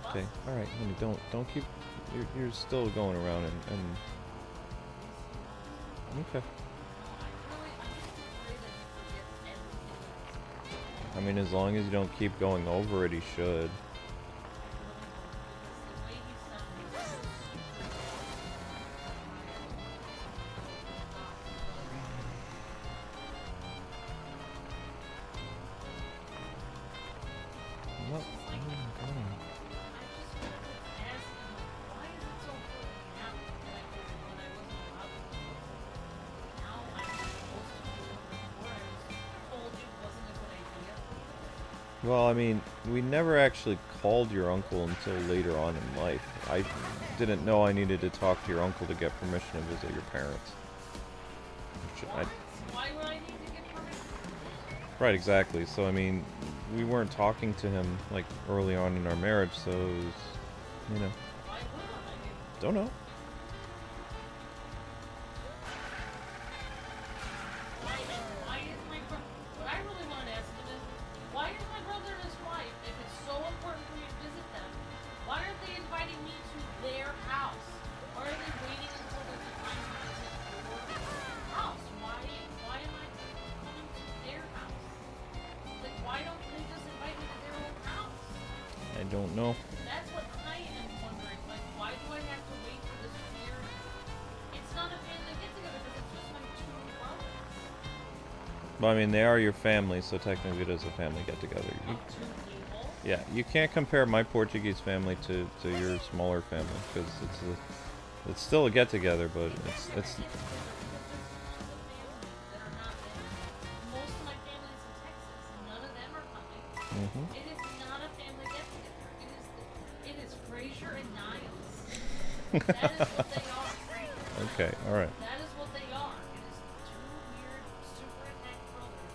A: Okay, alright, honey, don't keep... You're still going around and... Okay. I mean, as long as you don't keep going over it, he should. Well, I mean, we never actually called your uncle until later on in life. I didn't know I needed to talk to your uncle to get permission to visit your parents.
B: Why would I need to get permission?
A: Right, exactly. So, I mean, we weren't talking to him, like, early on in our marriage, so it was, you know.
B: Why would I?
A: Don't know.
B: Why is my brother... What I really want to ask him is, why is my brother and his wife, if it's so important for me to visit them, why aren't they inviting me to their house? Why are they waiting until there's a time to visit your house? Why am I coming to their house? Like, why don't they just invite me to their own house?
A: I don't know.
B: That's what I am wondering. Like, why do I have to wait for this weird... It's not a family get-together because it's just my two brothers.
A: Well, I mean, they are your family, so technically it is a family get-together.
B: Two people?
A: Yeah, you can't compare my Portuguese family to your smaller family, because it's still a get-together, but it's...
B: Most of my family is in Texas. None of them are coming.
A: Mm-hmm.
B: It is not a family get-together. It is Frasier and Niles. That is what they are.
A: Okay, alright.
B: That is what they are. It is two weird, super attached brothers,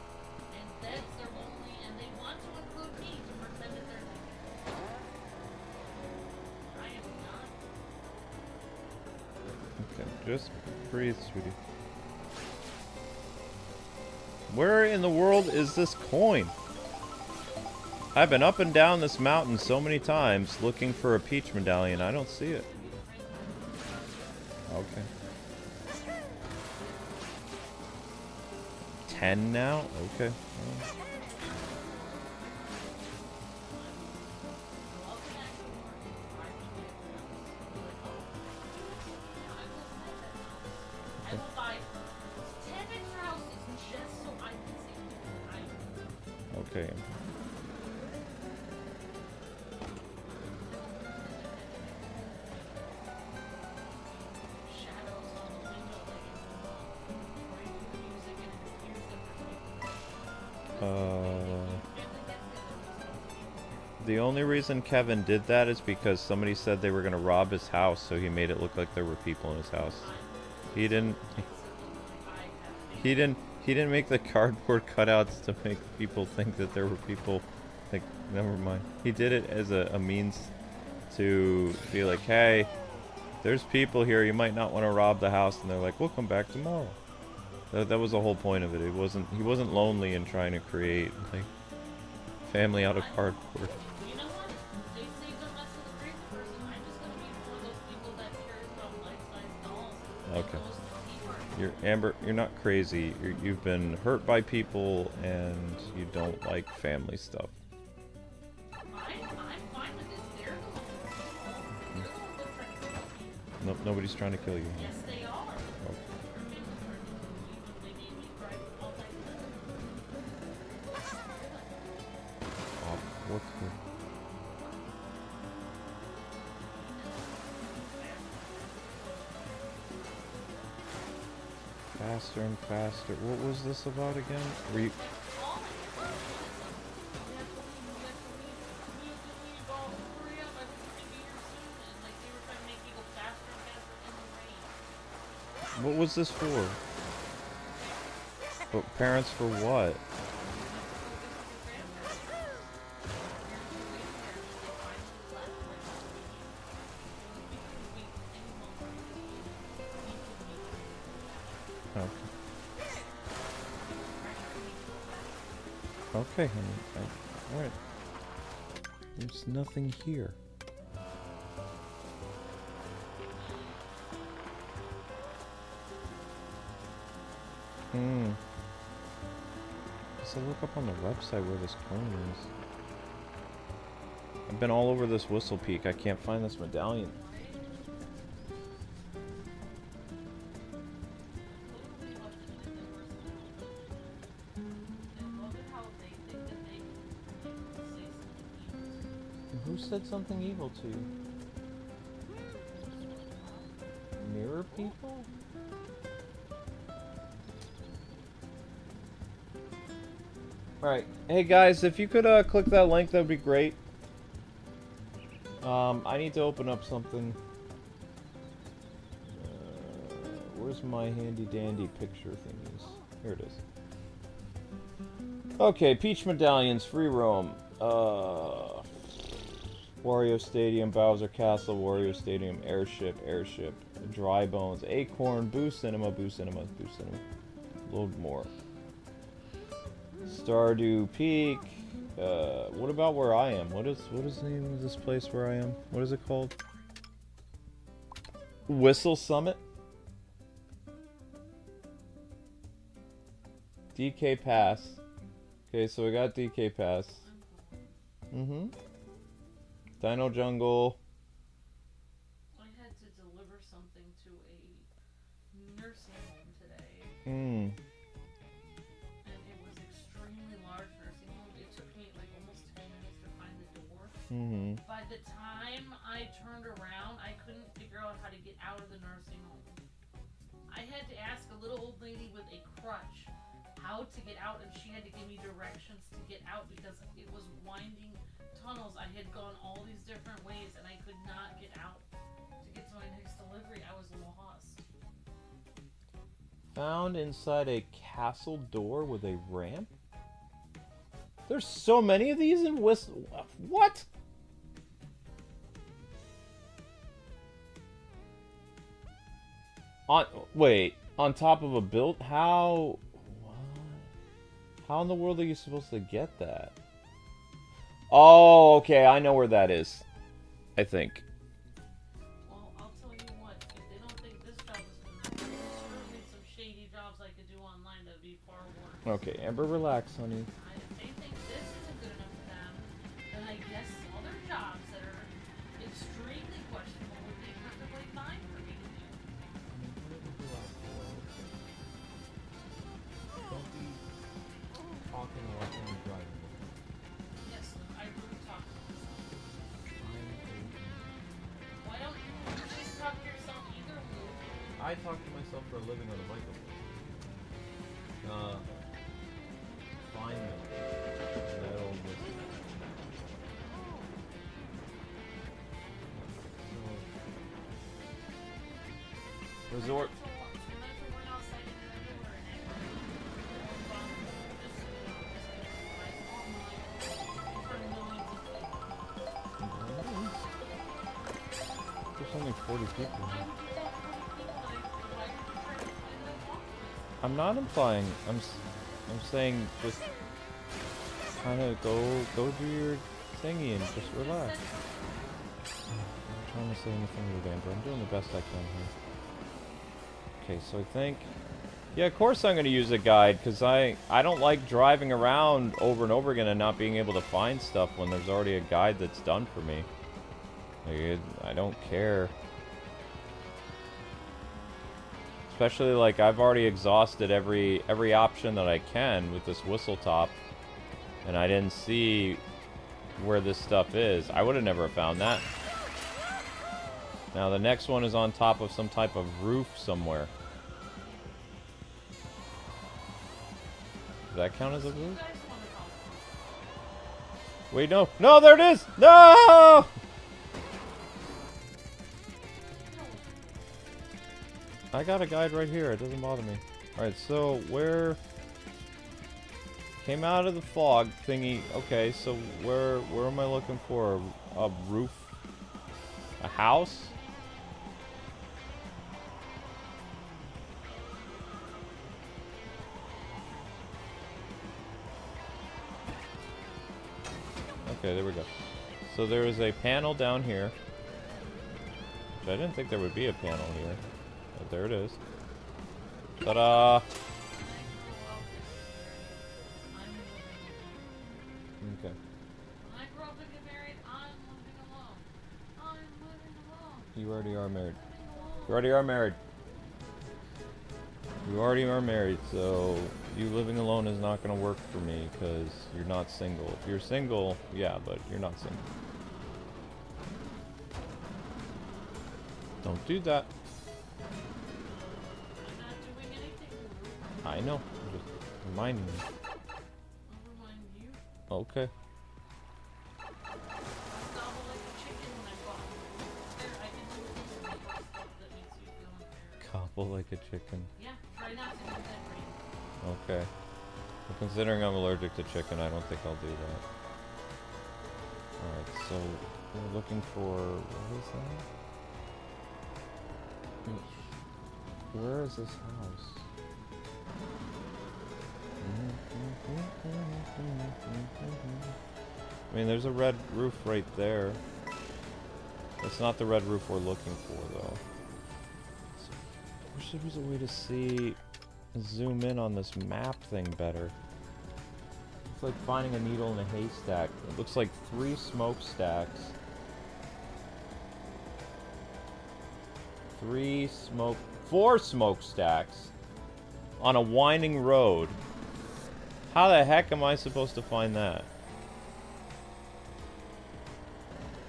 B: and that's their only. And they want to include me to pretend that they're together. I am not.
A: Okay, just breathe, sweetie. Where in the world is this coin? I've been up and down this mountain so many times looking for a peach medallion. I don't see it. Okay. 10 now? Okay.
B: I will buy 10 extra houses just so I can see.
A: Okay.
B: Shadows on the window or you hear music and it appears differently.
A: The only reason Kevin did that is because somebody said they were going to rob his house, so he made it look like there were people in his house. He didn't make the cardboard cutouts to make people think that there were people. Like, never mind. He did it as a means to be like, hey, there's people here, you might not want to rob the house, and they're like, we'll come back tomorrow. That was the whole point of it. He wasn't lonely in trying to create like family out of cardboard.
B: You know what? They saved the rest of the crazy person. I'm just gonna be one of those people that cares about life-size dolls.
A: Okay.
B: Goes to Kmart.
A: You're Amber. You're not crazy. You've been hurt by people, and you don't like family stuff.
B: I'm fine with this. They're the ones that trying to kill me.
A: Nope, nobody's trying to kill you.
B: Yes, they are.
A: Okay.
B: They made me cry all night.
A: Oh, what's good? Faster and faster. What was this about again? Were you... What was this for? But parents for what? Okay. Okay, honey. Alright. There's nothing here. So look up on the website where this coin is. I've been all over this Whistle Peak. I can't find this medallion. Who said something evil to you? Mirror people? Alright. Hey guys, if you could click that link, that would be great. I need to open up something. Where's my handy dandy picture thingies? Here it is. Okay, Peach Medallions, free roam. Wario Stadium, Bowser Castle, Wario Stadium, Airship, Dry Bones, Acorn, Boo Cinema, Boo Cinema, Boo Cinema. Load more. Stardew Peak. What about where I am? What is the name of this place where I am? What is it called? Whistle Summit? DK Pass. Okay, so we got DK Pass. Mm-hmm. Dino Jungle.
B: I had to deliver something to a nursing home today.
A: Hmm.
B: And it was extremely large nursing home. It took me like almost 10 minutes to find the door.
A: Mm-hmm.
B: By the time I turned around, I couldn't figure out how to get out of the nursing home. I had to ask a little old lady with a crutch how to get out, and she had to give me directions to get out because it was winding tunnels. I had gone all these different ways and I could not get out. To get to my next delivery, I was lost.
A: Found inside a castle door with a ramp? There's so many of these in Whistle... What? Wait, on top of a build? How... What? How in the world are you supposed to get that? Oh, okay, I know where that is. I think.
B: Well, I'll tell you what, if they don't think this job is good enough, there's certainly some shady jobs I could do online that would be far worse.
A: Okay, Amber, relax, honey.
B: If they think this isn't good enough for them, then I guess other jobs that are extremely questionable would be perfectly fine for me to do.
A: Don't be talking like you're driving.
B: Yes, I really talk to myself. Why don't you just talk to yourself either, Lou?
A: I talk to myself for a living on a microphone. Find them. Metal Resort. There's only 40 people here. I'm not implying. I'm saying just kind of go do your thingy and just relax. I'm trying to say anything with Amber. I'm doing the best I can here. Okay, so I think... Yeah, of course I'm going to use a guide, because I don't like driving around over and over again and not being able to find stuff when there's already a guide that's done for me. Like, I don't care. Especially, like, I've already exhausted every option that I can with this Whistlestop, and I didn't see where this stuff is. I would have never found that. Now, the next one is on top of some type of roof somewhere. Does that count as a roof? Wait, no. No, there it is! No! I got a guide right here. It doesn't bother me. Alright, so where... Came out of the fog thingy. Okay, so where am I looking for? A roof? A house? Okay, there we go. So there is a panel down here. Which I didn't think there would be a panel here. But there it is. Ta-da! Okay.
B: When I grow up and get married, I'm living alone. I'm living alone.
A: You already are married. You already are married. You already are married, so you living alone is not going to work for me because you're not single. If you're single, yeah, but you're not single. Don't do that.
B: I'm not doing anything.
A: I know. I'm just reminding you.
B: I'll remind
A: Okay.
B: Gobble like a chicken when I bought them. There, I can do stuff that makes you feel unfair.
A: Gobble like a chicken.
B: Yeah, try not to do that, Rain.
A: Okay. Well, considering I'm allergic to chicken, I don't think I'll do that. Alright, so we're looking for... what is that? Where is this house? I mean, there's a red roof right there. That's not the red roof we're looking for, though. I wish there was a way to see... zoom in on this map thing better. It's like finding a needle in a haystack. It looks like 3 smokestacks. 4 smokestacks on a winding road. How the heck am I supposed to find that?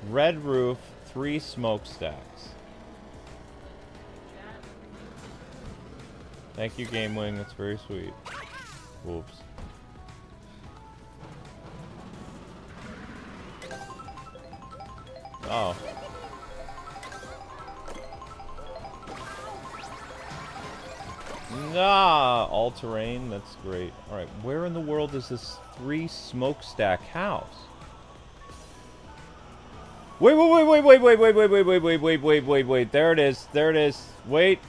A: Red roof, 3 smokestacks. Thank you, Game Wing. That's very sweet. Whoops. Oh. Nah, all terrain. That's great. All right, where in the world is this 3 smokestack house? Wait! There it is. There it is. Wait.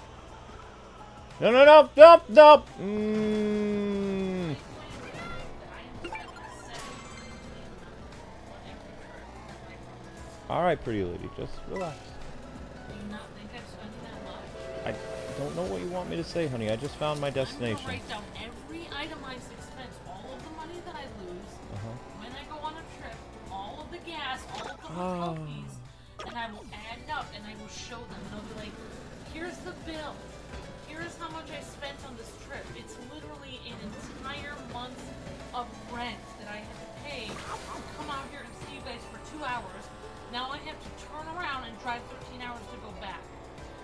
A: No. Alright, pretty lady, just relax.
B: Do you not think I'm spending that much?
A: I don't know what you want me to say, honey. I just found my destination.
B: I'm gonna write down every itemized expense, all of the money that I lose, when I go on a trip, all of the gas, all of the hotel fees, and I will add it up and I will show them, and I'll be like, here's the bill. Here's how much I spent on this trip. It's literally an entire month of rent that I had to pay to come out here and see you guys for 2 hours. Now I have to turn around and drive 13 hours to go back.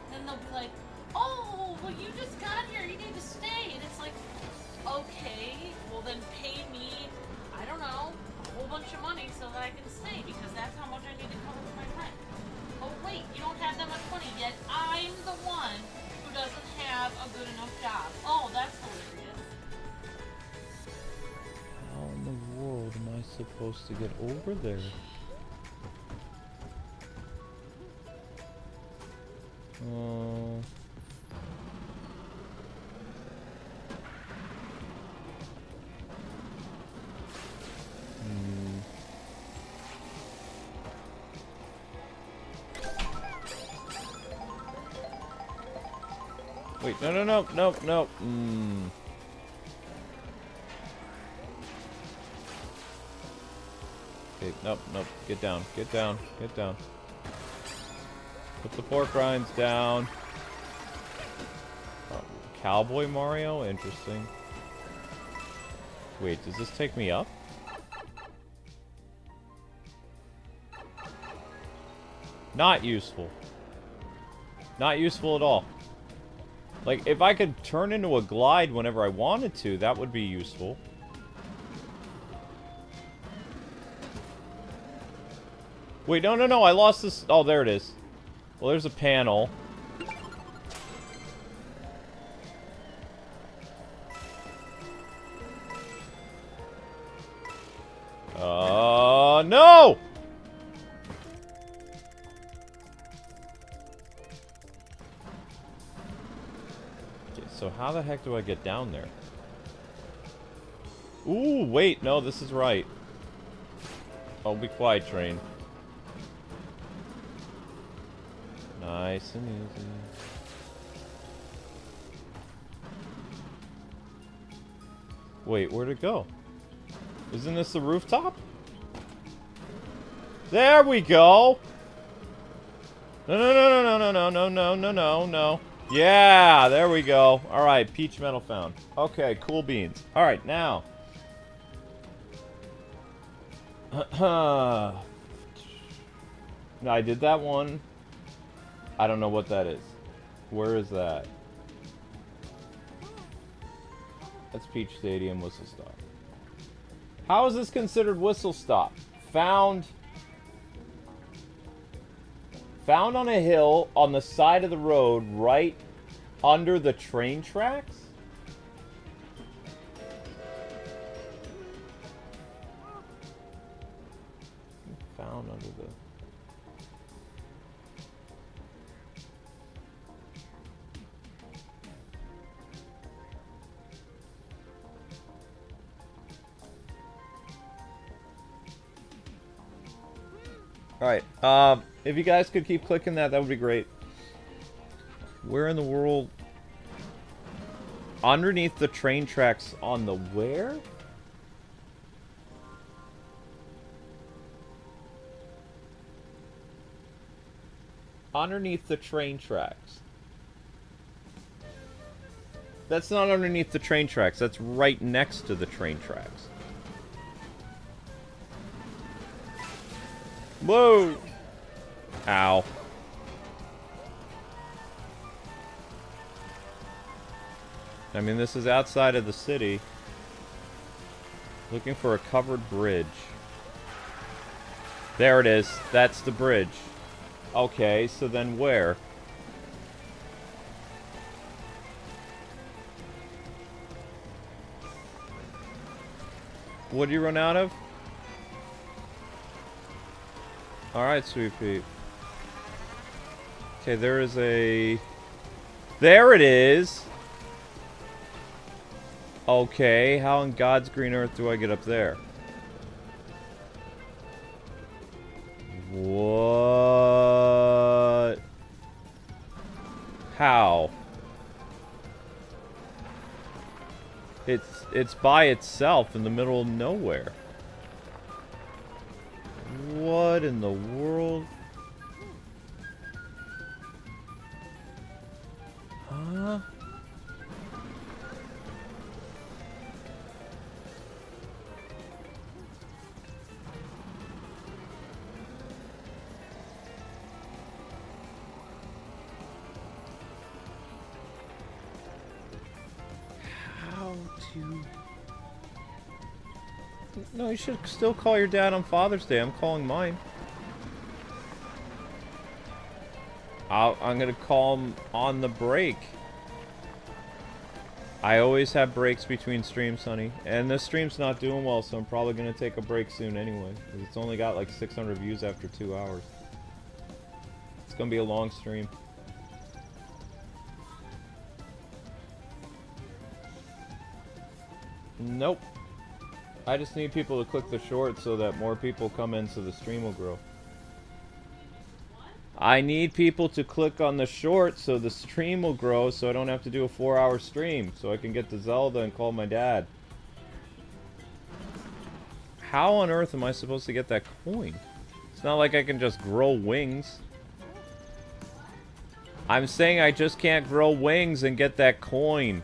B: Then they'll be like, oh, well you just got here, you need to stay. And it's like, okay, well then pay me, I don't know, a whole bunch of money so that I can stay, because that's how much I need to cover for my rent. Oh wait, you don't have that much money yet. I'm the one who doesn't have a good enough job. Oh, that's hilarious.
A: How in the world am I supposed to get over there? Wait, no. Okay, nope. Get down. Put the pork rinds down. Cowboy Mario? Interesting. Wait, does this take me up? Not useful. Not useful at all. Like, if I could turn into a glide whenever I wanted to, that would be useful. Wait, no, I lost this. Oh, there it is. Well, there's a panel. No! Okay, so how the heck do I get down there? Ooh, wait, no, this is right. Oh, be quiet, train. Nice and easy. Wait, where'd it go? Isn't this the rooftop? There we go! No. Yeah, there we go. Alright, peach metal found. Okay, cool beans. Alright, now. I did that one. I don't know what that is. Where is that? That's Peach Stadium. Whistlestop. How is this considered Whistlestop? Found on a hill on the side of the road right under the train tracks? Found under the... Alright, if you guys could keep clicking that, that would be great. Where in the world? Underneath the train tracks on the where? Underneath the train tracks. That's not underneath the train tracks, that's right next to the train tracks. Whoa! Ow. I mean, this is outside of the city. Looking for a covered bridge. There it is. That's the bridge. Okay, so then where? What do you run out of? Alright, Sweet Pete. Okay, there is a... There it is! Okay, how in God's green earth do I get up there? What? How? It's by itself in the middle of nowhere. What in the world? Huh? How to... No, you should still call your dad on Father's Day. I'm calling mine. I'm gonna call him on the break. I always have breaks between streams, honey. And this stream's not doing well, so I'm probably gonna take a break soon anyway. It's only got like 600 views after 2 hours. It's gonna be a long stream. Nope. I just need people to click the shorts so that more people come in so the stream will grow. I need people to click on the shorts so the stream will grow so I don't have to do a 4-hour stream. So I can get to Zelda and call my dad. How on earth am I supposed to get that coin? It's not like I can just grow wings. I'm saying I just can't grow wings and get that coin.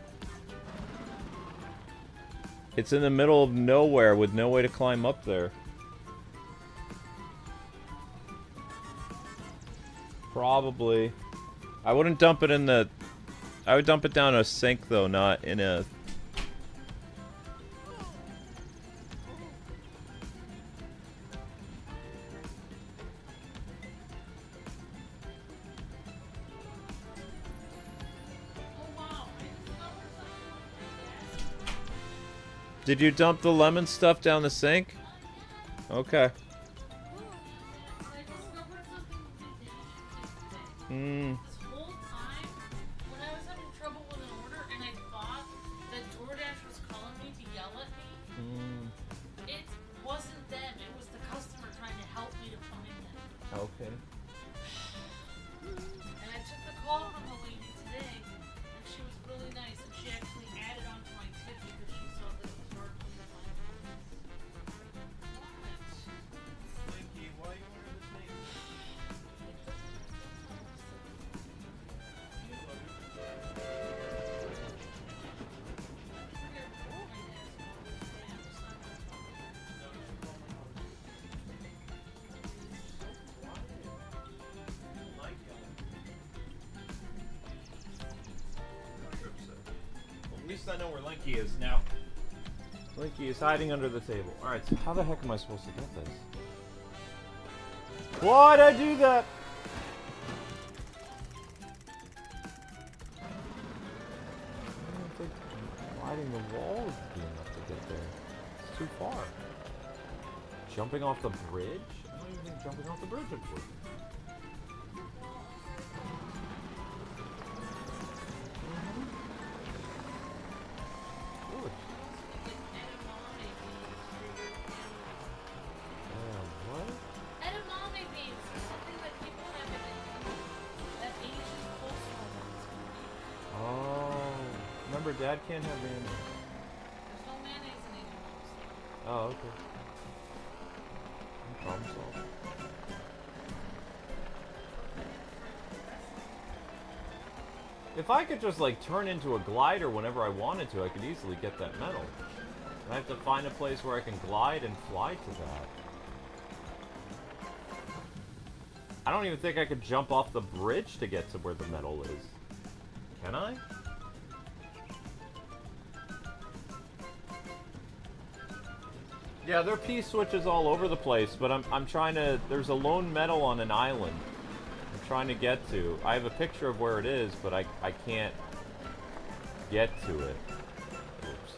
A: It's in the middle of nowhere with no way to climb up there. Probably. I wouldn't dump it in the... I would dump it down a sink though, not in a... Did you dump the lemon stuff down the sink? Okay. Hmm.
B: This whole time, when I was having trouble with an order and I thought that DoorDash was calling me to yell at me, it wasn't them, it was the customer trying to help me to find them.
A: Okay.
B: And I took the call from the lady today, and she was really nice, and she actually added on to my tip because she saw that it was hard for me to find them.
C: Linky, why you order this thing?
A: Well, at least I know where Linky is now. Blinky is hiding under the table. Alright, so how the heck am I supposed to get this? Why'd I do that? I don't think riding the wall would be enough to get there. It's too far. Jumping off the bridge? I don't even think jumping off the bridge would work. Dad can't have mayonnaise.
B: There's no mayonnaise in animals.
A: Oh, okay. No problem solved. If I could just like turn into a glider whenever I wanted to, I could easily get that medal. I have to find a place where I can glide and fly to that. I don't even think I could jump off the bridge to get to where the medal is. Can I? Yeah, there are P-switches all over the place, but I'm trying to... There's a lone medal on an island I'm trying to get to. I have a picture of where it is, but I can't get to it. Oops.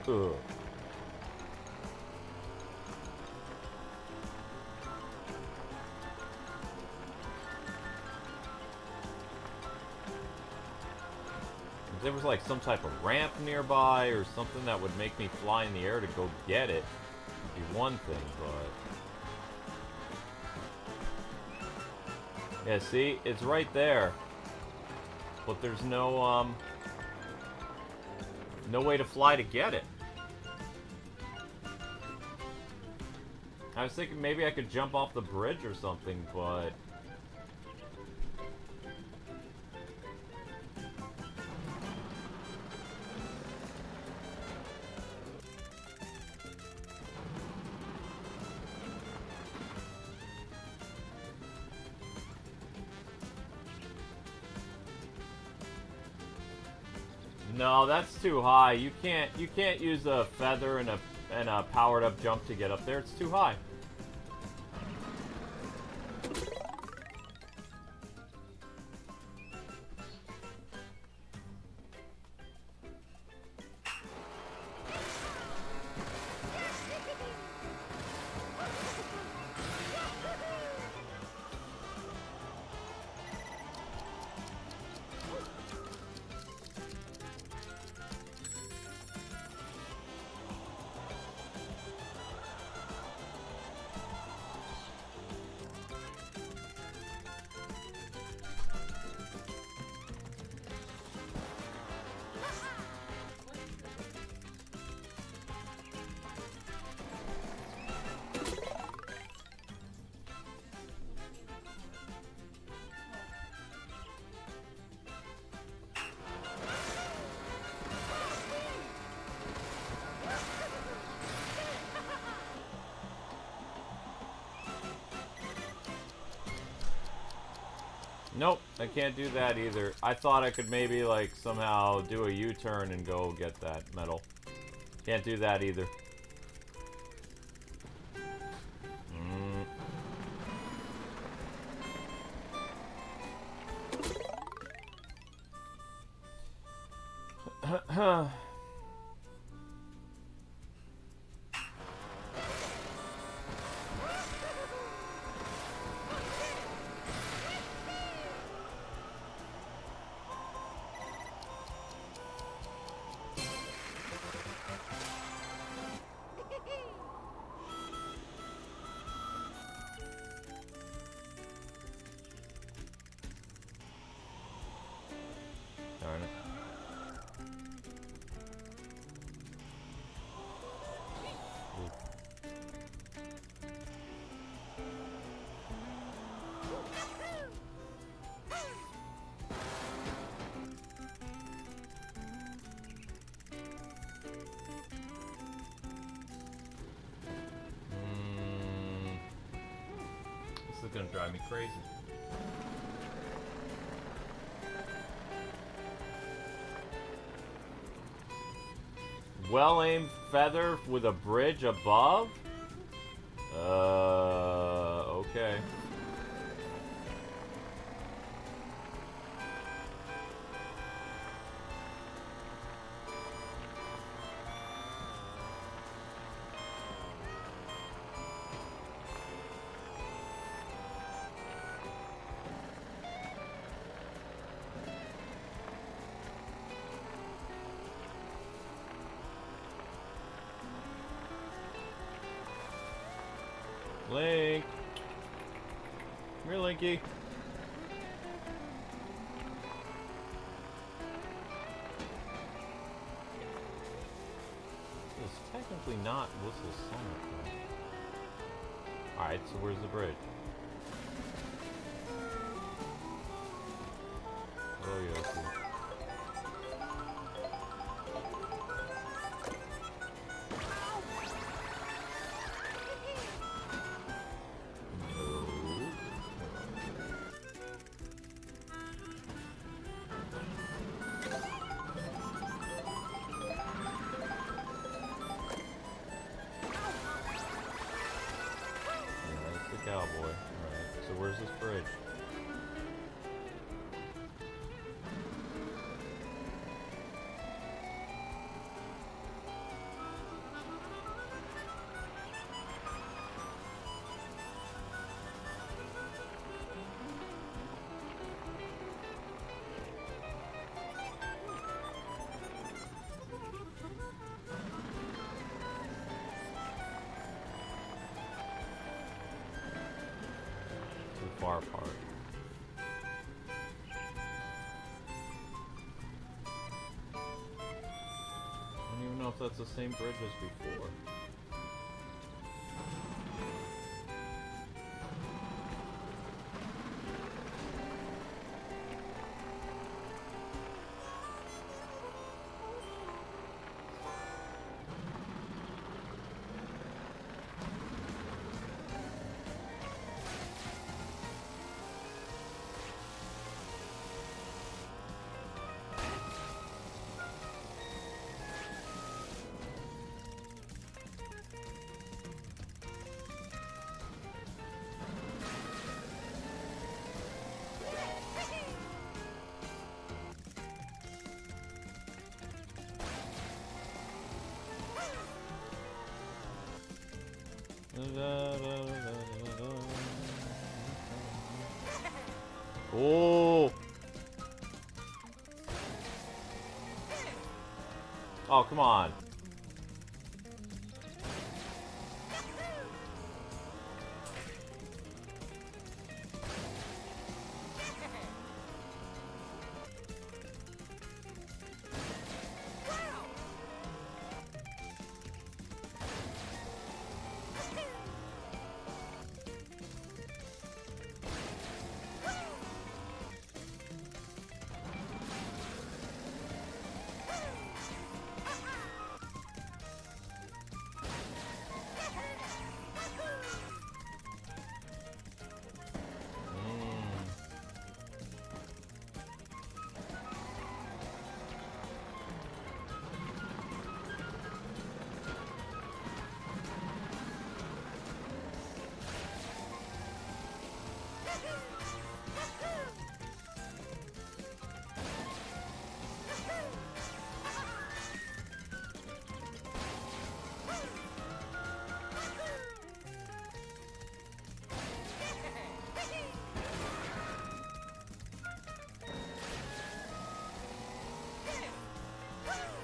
A: Ugh. If there was like some type of ramp nearby or something that would make me fly in the air to go get it, would be one thing, but... Yeah, see? It's right there. But there's no, no way to fly to get it. I was thinking maybe I could jump off the bridge or something, but... No, that's too high. You can't use a feather and a powered up jump to get up there. It's too high. Nope, I can't do that either. I thought I could maybe, like, somehow do a U-turn and go get that medal. Can't do that either. Darn it. gonna drive me crazy. Well-aimed feather with a bridge above? Okay. Link! Come here, Linky. It's technically not Whistlestop, though. Alright, so where's the bridge? Oh, yeah, okay. Cowboy. Alright, so where's this bridge? Far apart. I don't even know if that's the same bridge as before. Oh! Oh, come on.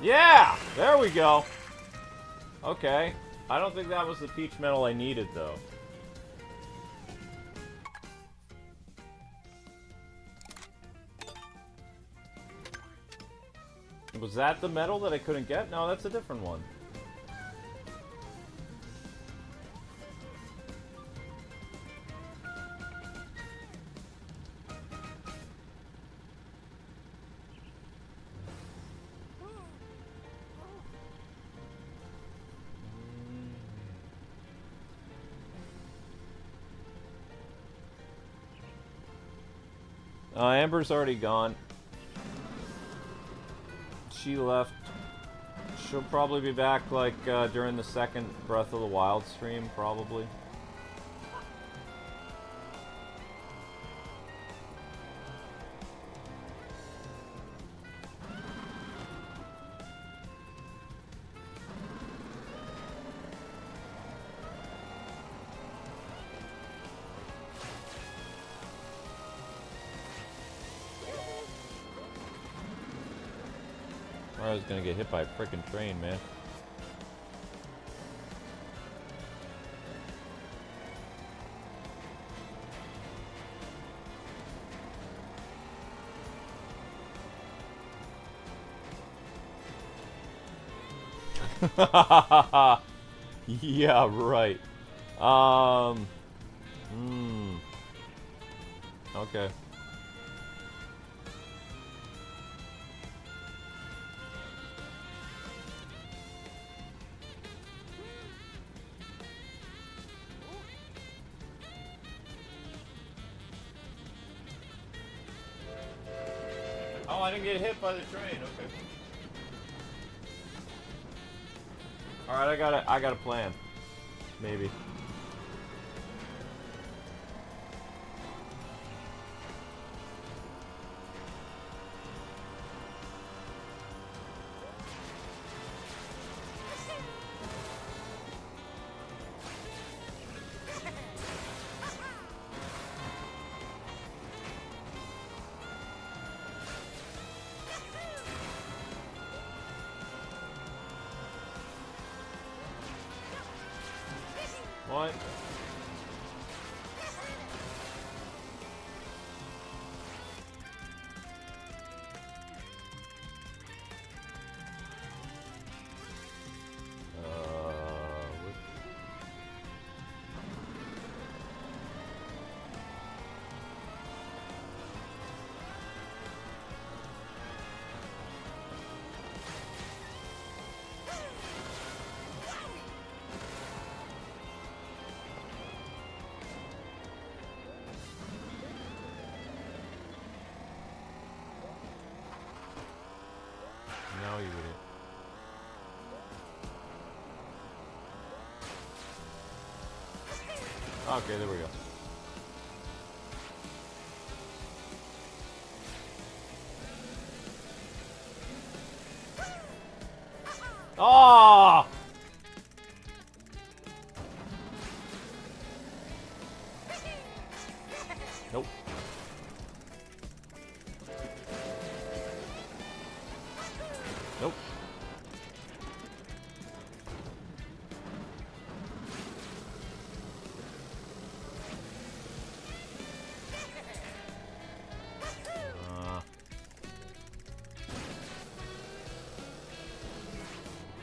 A: Yeah! There we go! Okay. I don't think that was the peach medal I needed, though. Was that the medal that I couldn't get? No, that's a different one. Amber's already gone. She left. She'll probably be back, like, during the second Breath of the Wild stream, probably. I was gonna get hit by a frickin' train, man. Yeah, right. Okay. Oh, I didn't get hit by the train. Okay. All right, I got a plan. Maybe. What? No, you idiot. Okay, there we go. Oh! Nope. Nope.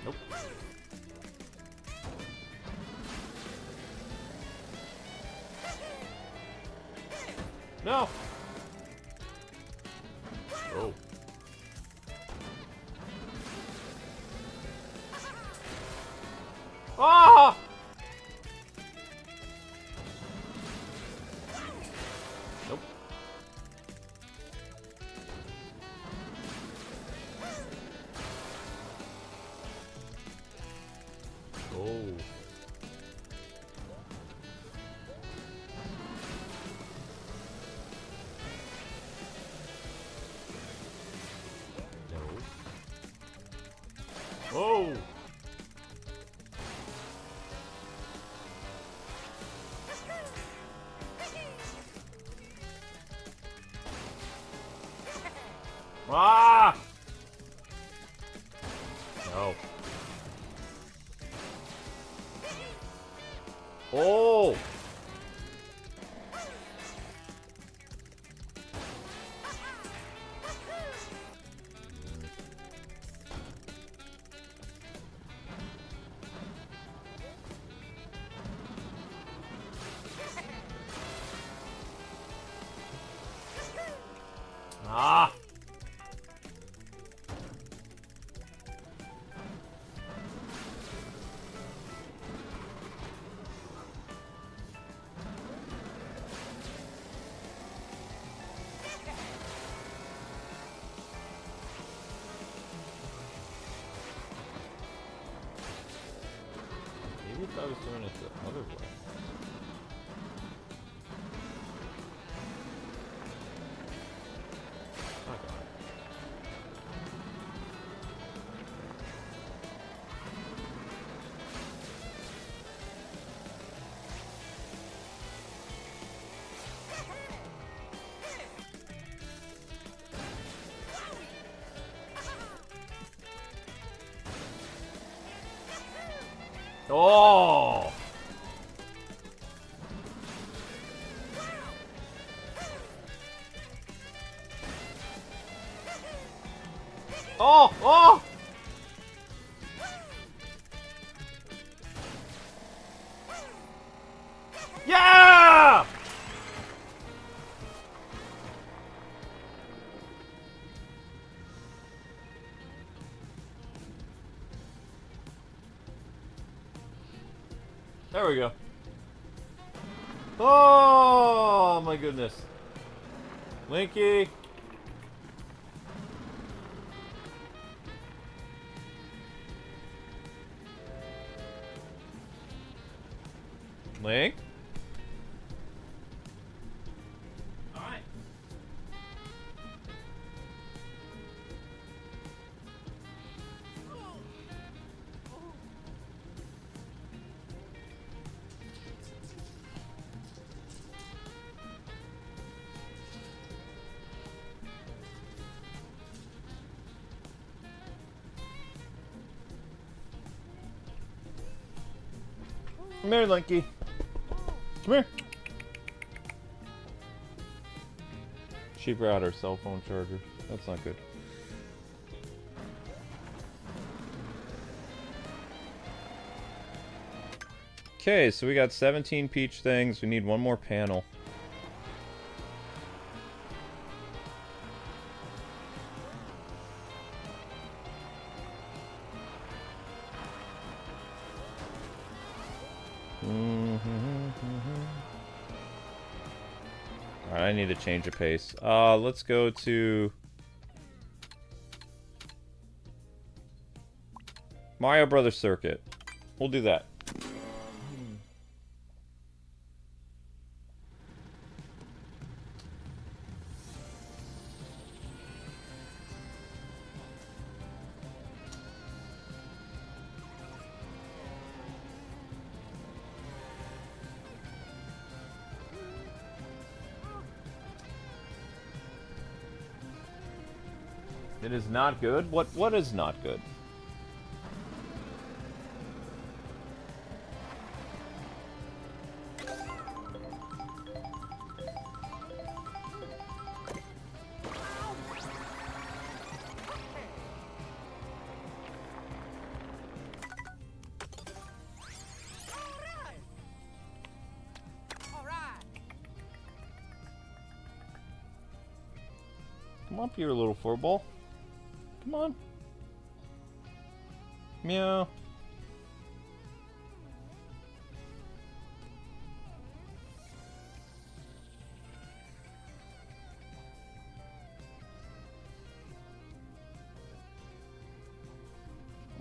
A: Nope. No. Oh. Ah! Nope. Oh. No. Oh. Ah! No. Oh! Ah! Maybe if I was doing it the other way. Okay. Oh! Oh! Oh! Yeah! There we go. Oh my goodness. Linky. Link? Alright. Come here, Linky. Come here. She brought her cell phone charger. That's not good. Okay, so we got 17 peach things. We need one more panel. Alright, I need to change the pace. Let's go to Mario Brothers Circuit. We'll do that. It is not good? What is not good? Come up here, little furball. Come on. Meow.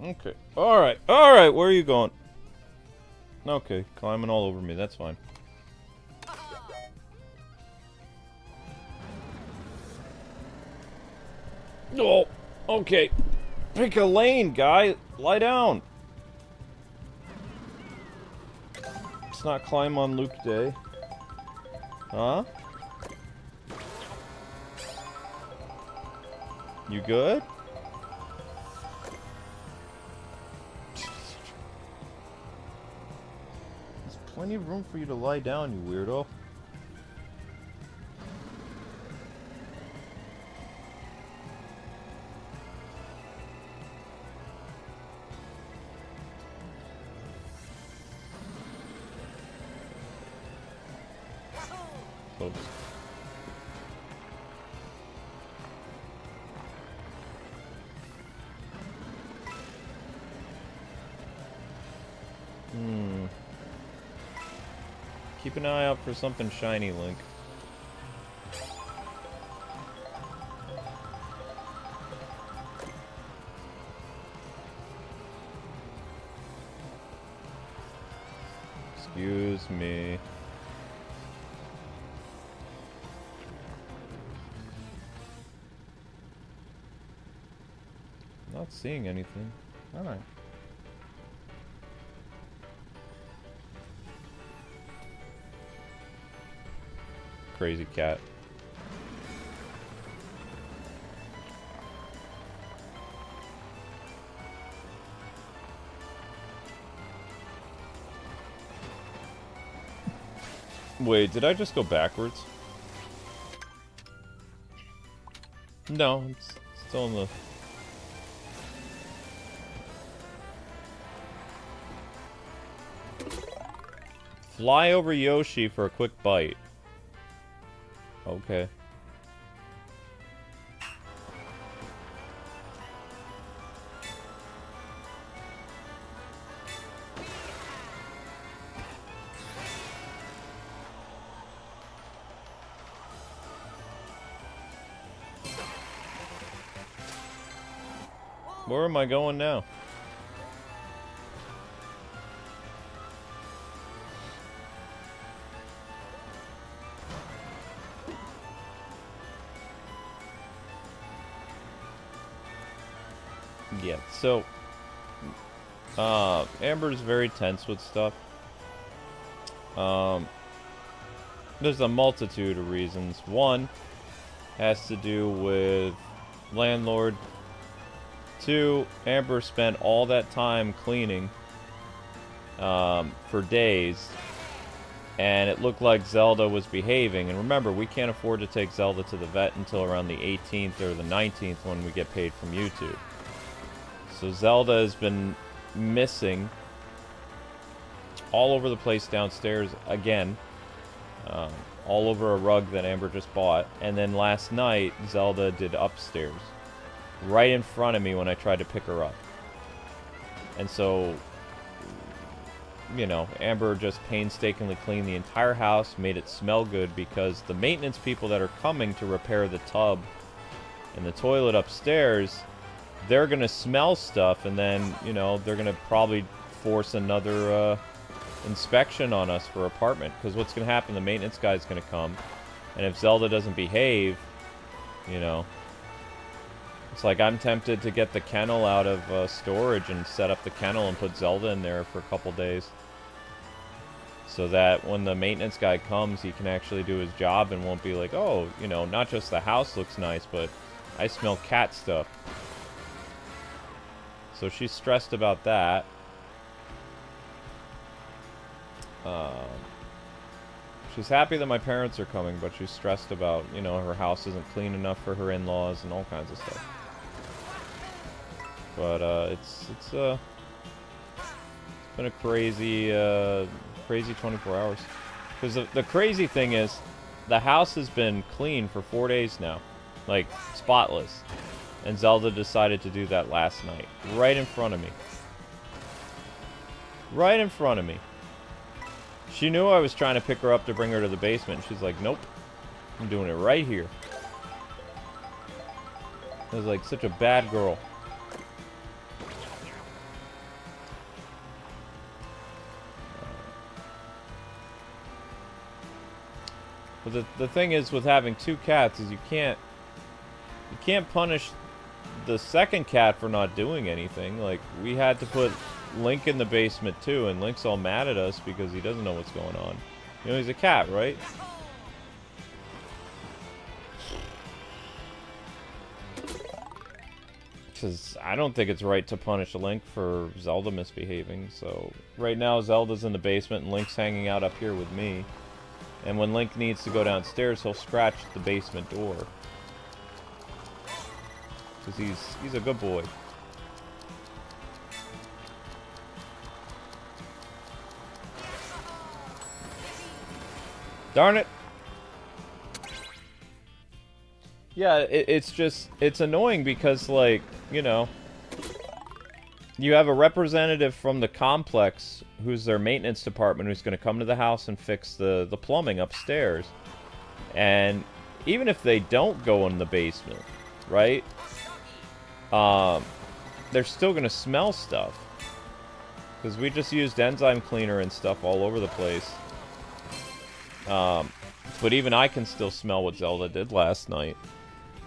A: Okay. Alright. Alright, where are you going? Okay, climbing all over me. That's fine. Oh! Okay. Pick a lane, guy. Lie down. Let's not climb on Luke Day. Huh? You good? There's plenty of room for you to lie down, you weirdo. Oops. Keep an eye out for something shiny, Link. Excuse me. Not seeing anything. Alright. Crazy cat. Wait, did I just go backwards? No, it's still in the... Fly over Yoshi for a quick bite. Okay. Where am I going now? Yeah, so Amber's very tense with stuff. There's a multitude of reasons. One has to do with landlord. Two, Amber spent all that time cleaning for days, and it looked like Zelda was behaving. And remember, we can't afford to take Zelda to the vet until around the 18th or the 19th when we get paid from YouTube. So Zelda has been missing all over the place downstairs again, all over a rug that Amber just bought. And then last night, Zelda did upstairs, right in front of me when I tried to pick her up. And so, you know, Amber just painstakingly cleaned the entire house, made it smell good, because the maintenance people that are coming to repair the tub and the toilet upstairs, they're going to smell stuff, and then, you know, they're going to probably force another inspection on us for apartment. Because what's going to happen, the maintenance guy's going to come, and if Zelda doesn't behave, you know, it's like I'm tempted to get the kennel out of storage and set up the kennel and put Zelda in there for a couple days. So that when the maintenance guy comes, he can actually do his job and won't be like, oh, you know, not just the house looks nice, but I smell cat stuff. So she's stressed about that. She's happy that my parents are coming, but she's stressed about, you know, her house isn't clean enough for her in-laws and all kinds of stuff. But it's been a crazy 24 hours. Because the crazy thing is, the house has been clean for 4 days now, like spotless. And Zelda decided to do that last night, right in front of me. Right in front of me. She knew I was trying to pick her up to bring her to the basement. She's like, nope, I'm doing it right here. I was like, such a bad girl. But the thing is with having two cats is you can't punish the second cat for not doing anything. Like, we had to put Link in the basement too, and Link's all mad at us because he doesn't know what's going on. You know, he's a cat, right? Because I don't think it's right to punish Link for Zelda misbehaving. So right now Zelda's in the basement and Link's hanging out up here with me. And when Link needs to go downstairs, he'll scratch the basement door. Because he's a good boy. Darn it! Yeah, it's annoying because, like, you know, you have a representative from the complex who's their maintenance department who's going to come to the house and fix the plumbing upstairs. And even if they don't go in the basement, right? They're still going to smell stuff. Because we just used enzyme cleaner and stuff all over the place. But even I can still smell what Zelda did last night.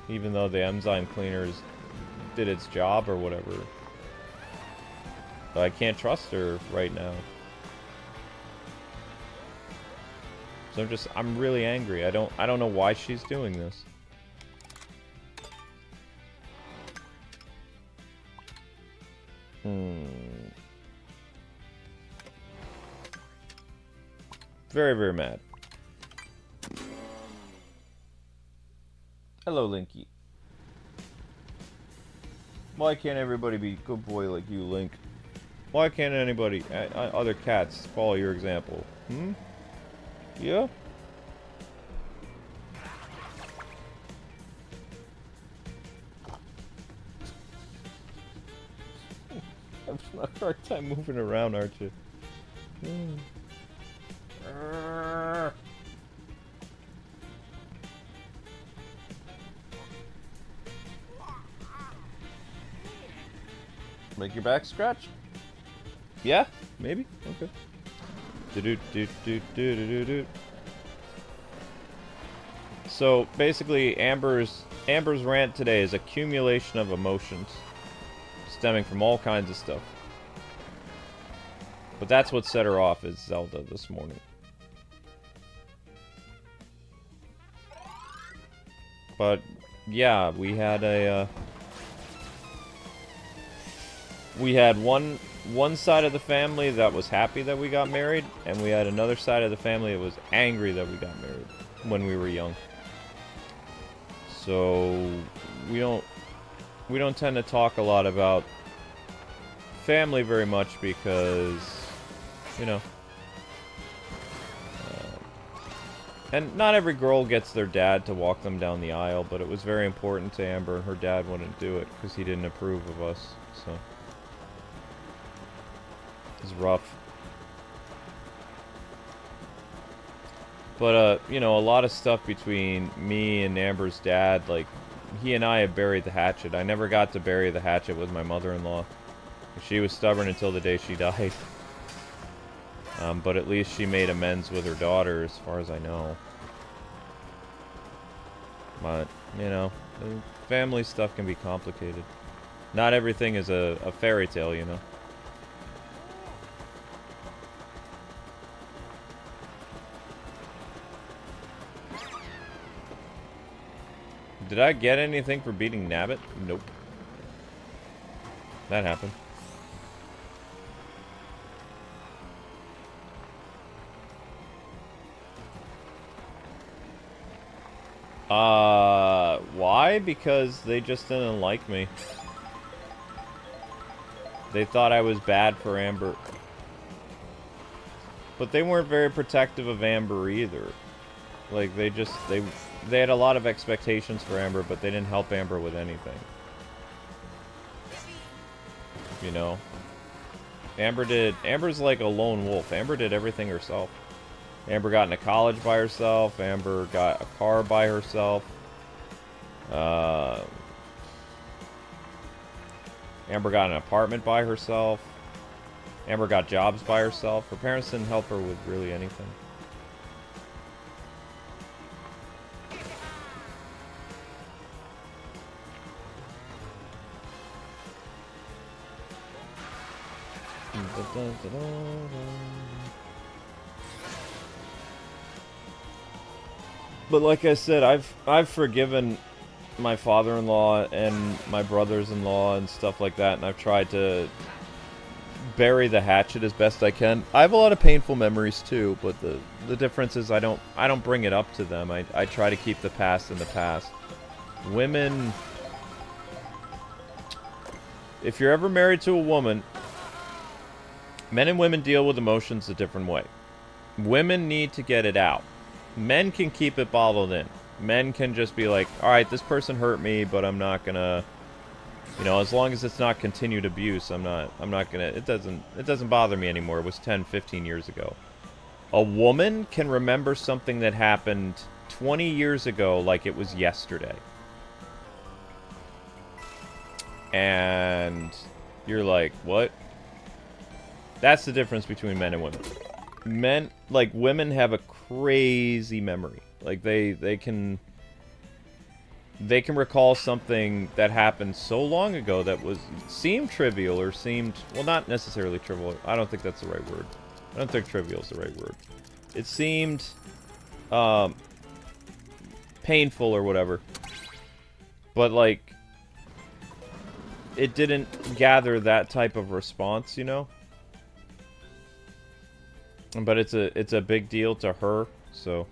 A: Even though the enzyme cleaners did its job or whatever. But I can't trust her right now. So I'm really angry. I don't know why she's doing this. Very, very mad. Hello, Linky. Why can't everybody be a good boy like you, Link? Why can't anybody, other cats, follow your example? Hmm? Yeah? I'm having a hard time moving around, aren't you? Make your back scratch? Yeah? Maybe? Okay. So basically, Amber's rant today is accumulation of emotions stemming from all kinds of stuff. But that's what set her off, is Zelda this morning. But yeah, we had one side of the family that was happy that we got married, and we had another side of the family that was angry that we got married when we were young. So we don't tend to talk a lot about family very much because, you know, and not every girl gets their dad to walk them down the aisle, but it was very important to Amber. Her dad wouldn't do it because he didn't approve of us, so it's rough. But, you know, a lot of stuff between me and Amber's dad, like, he and I have buried the hatchet. I never got to bury the hatchet with my mother-in-law. She was stubborn until the day she died. But at least she made amends with her daughter, as far as I know. But, you know, family stuff can be complicated. Not everything is a fairy tale, you know. Did I get anything for beating Nabbit? Nope. That happened. Why? Because they just didn't like me. They thought I was bad for Amber. But they weren't very protective of Amber either. Like, they had a lot of expectations for Amber, but they didn't help Amber with anything. You know? Amber's like a lone wolf. Amber did everything herself. Amber got into college by herself. Amber got a car by herself. Amber got an apartment by herself. Amber got jobs by herself. Her parents didn't help her with really anything. But like I said, I've forgiven my father-in-law and my brothers-in-law and stuff like that, and I've tried to bury the hatchet as best I can. I have a lot of painful memories too, but the difference is I don't bring it up to them. I try to keep the past in the past. Women, if you're ever married to a woman, men and women deal with emotions a different way. Women need to get it out. Men can keep it bottled in. Men can just be like, alright, this person hurt me, but I'm not gonna, you know, as long as it's not continued abuse, I'm not gonna, it doesn't bother me anymore. It was 10, 15 years ago. A woman can remember something that happened 20 years ago like it was yesterday. And you're like, what? That's the difference between men and women. Men, like, women have a crazy memory. Like, they can recall something that happened so long ago that seemed trivial or seemed, well, not necessarily trivial. I don't think that's the right word. I don't think trivial is the right word. It seemed painful or whatever. But, like, it didn't gather that type of response, you know? But it's a big deal to her, so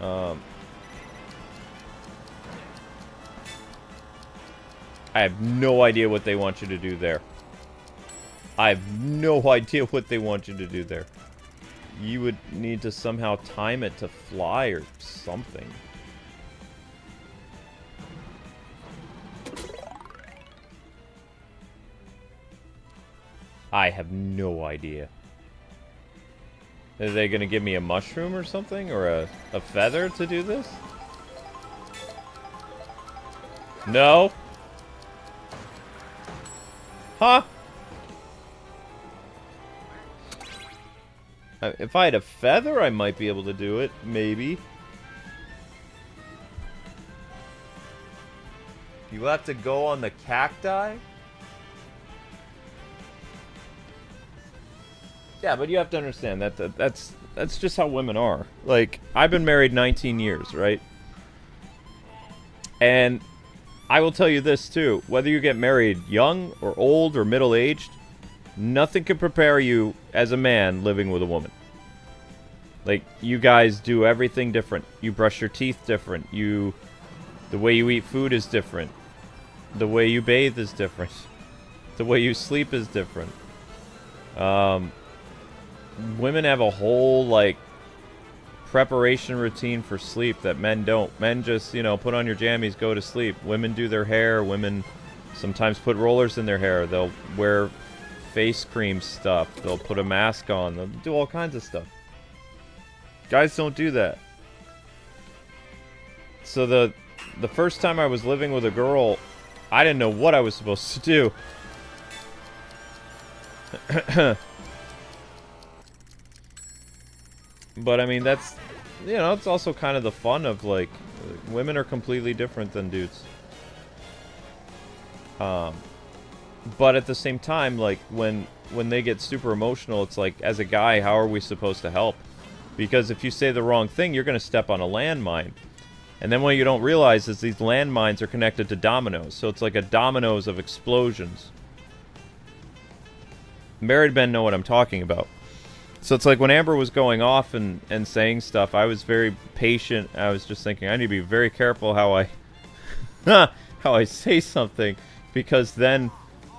A: I have no idea what they want you to do there. I have no idea what they want you to do there. You would need to somehow time it to fly or something. I have no idea. Are they gonna give me a mushroom or something? Or a feather to do this? No? Huh? If I had a feather, I might be able to do it. Maybe. You have to go on the cacti? Yeah, but you have to understand that's just how women are. Like, I've been married 19 years, right? And I will tell you this, too. Whether you get married young or old or middle-aged, nothing can prepare you as a man living with a woman. Like, you guys do everything different. You brush your teeth different. The way you eat food is different. The way you bathe is different. The way you sleep is different. Women have a whole, like, preparation routine for sleep that men don't. Men just, you know, put on your jammies, go to sleep. Women do their hair. Women sometimes put rollers in their hair. They'll wear face cream stuff. They'll put a mask on. They'll do all kinds of stuff. Guys don't do that. So the first time I was living with a girl, I didn't know what I was supposed to do. But, I mean, that's, you know, it's also kind of the fun of, like, women are completely different than dudes. But at the same time, like, when they get super emotional, it's like, as a guy, how are we supposed to help? Because if you say the wrong thing, you're going to step on a landmine. And then what you don't realize is these landmines are connected to dominoes. So it's like a dominoes of explosions. Married men know what I'm talking about. So it's like when Amber was going off and saying stuff, I was very patient. I was just thinking, I need to be very careful how I how I say something, because then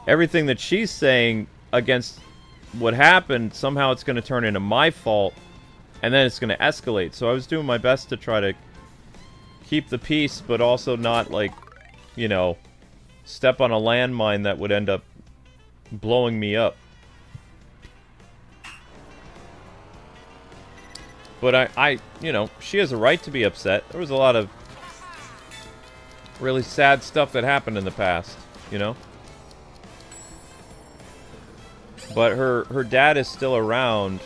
A: everything that she's saying against what happened, somehow it's going to turn into my fault, and then it's going to escalate. So I was doing my best to try to keep the peace, but also not, like, you know, step on a landmine that would end up blowing me up. But I, you know, she has a right to be upset. There was a lot of really sad stuff that happened in the past, you know? But her dad is still around.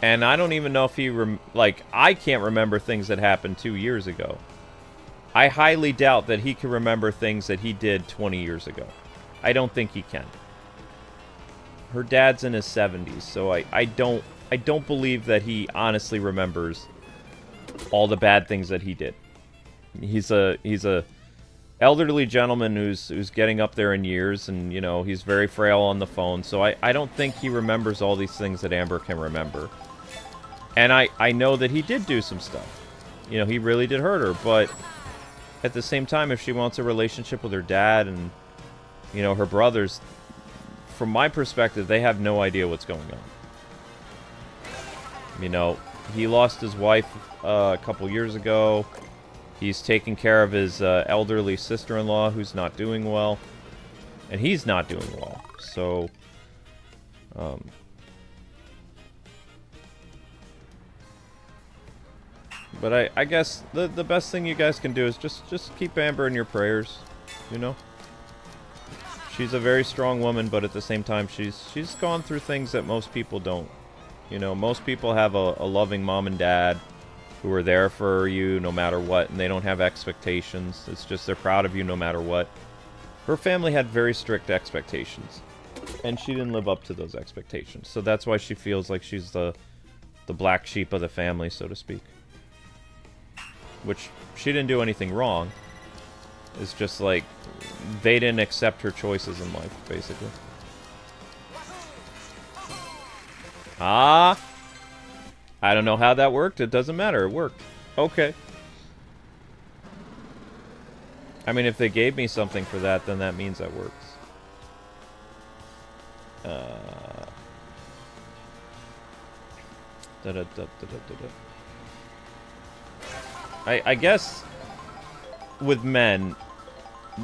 A: And I don't even know if he, like, I can't remember things that happened 2 years ago. I highly doubt that he can remember things that he did 20 years ago. I don't think he can. Her dad's in his 70s, so I don't believe that he honestly remembers all the bad things that he did. He's a elderly gentleman who's getting up there in years, and, you know, he's very frail on the phone, so I don't think he remembers all these things that Amber can remember. And I know that he did do some stuff. You know, he really did hurt her, but at the same time, if she wants a relationship with her dad and, you know, her brothers, from my perspective, they have no idea what's going on. You know, he lost his wife a couple years ago. He's taking care of his elderly sister-in-law who's not doing well. And he's not doing well. So, but I guess the best thing you guys can do is just keep Amber in your prayers, you know? she's a very strong woman, but at the same time, she's gone through things that most people don't. You know, most people have a loving mom and dad who are there for you no matter what, and they don't have expectations. It's just they're proud of you no matter what. Her family had very strict expectations, and she didn't live up to those expectations. So that's why she feels like she's the black sheep of the family, so to speak. Which, she didn't do anything wrong. It's just like, they didn't accept her choices in life, basically. Ah! I don't know how that worked. It doesn't matter. It worked. Okay. I mean, if they gave me something for that, then that means that works. I guess with men,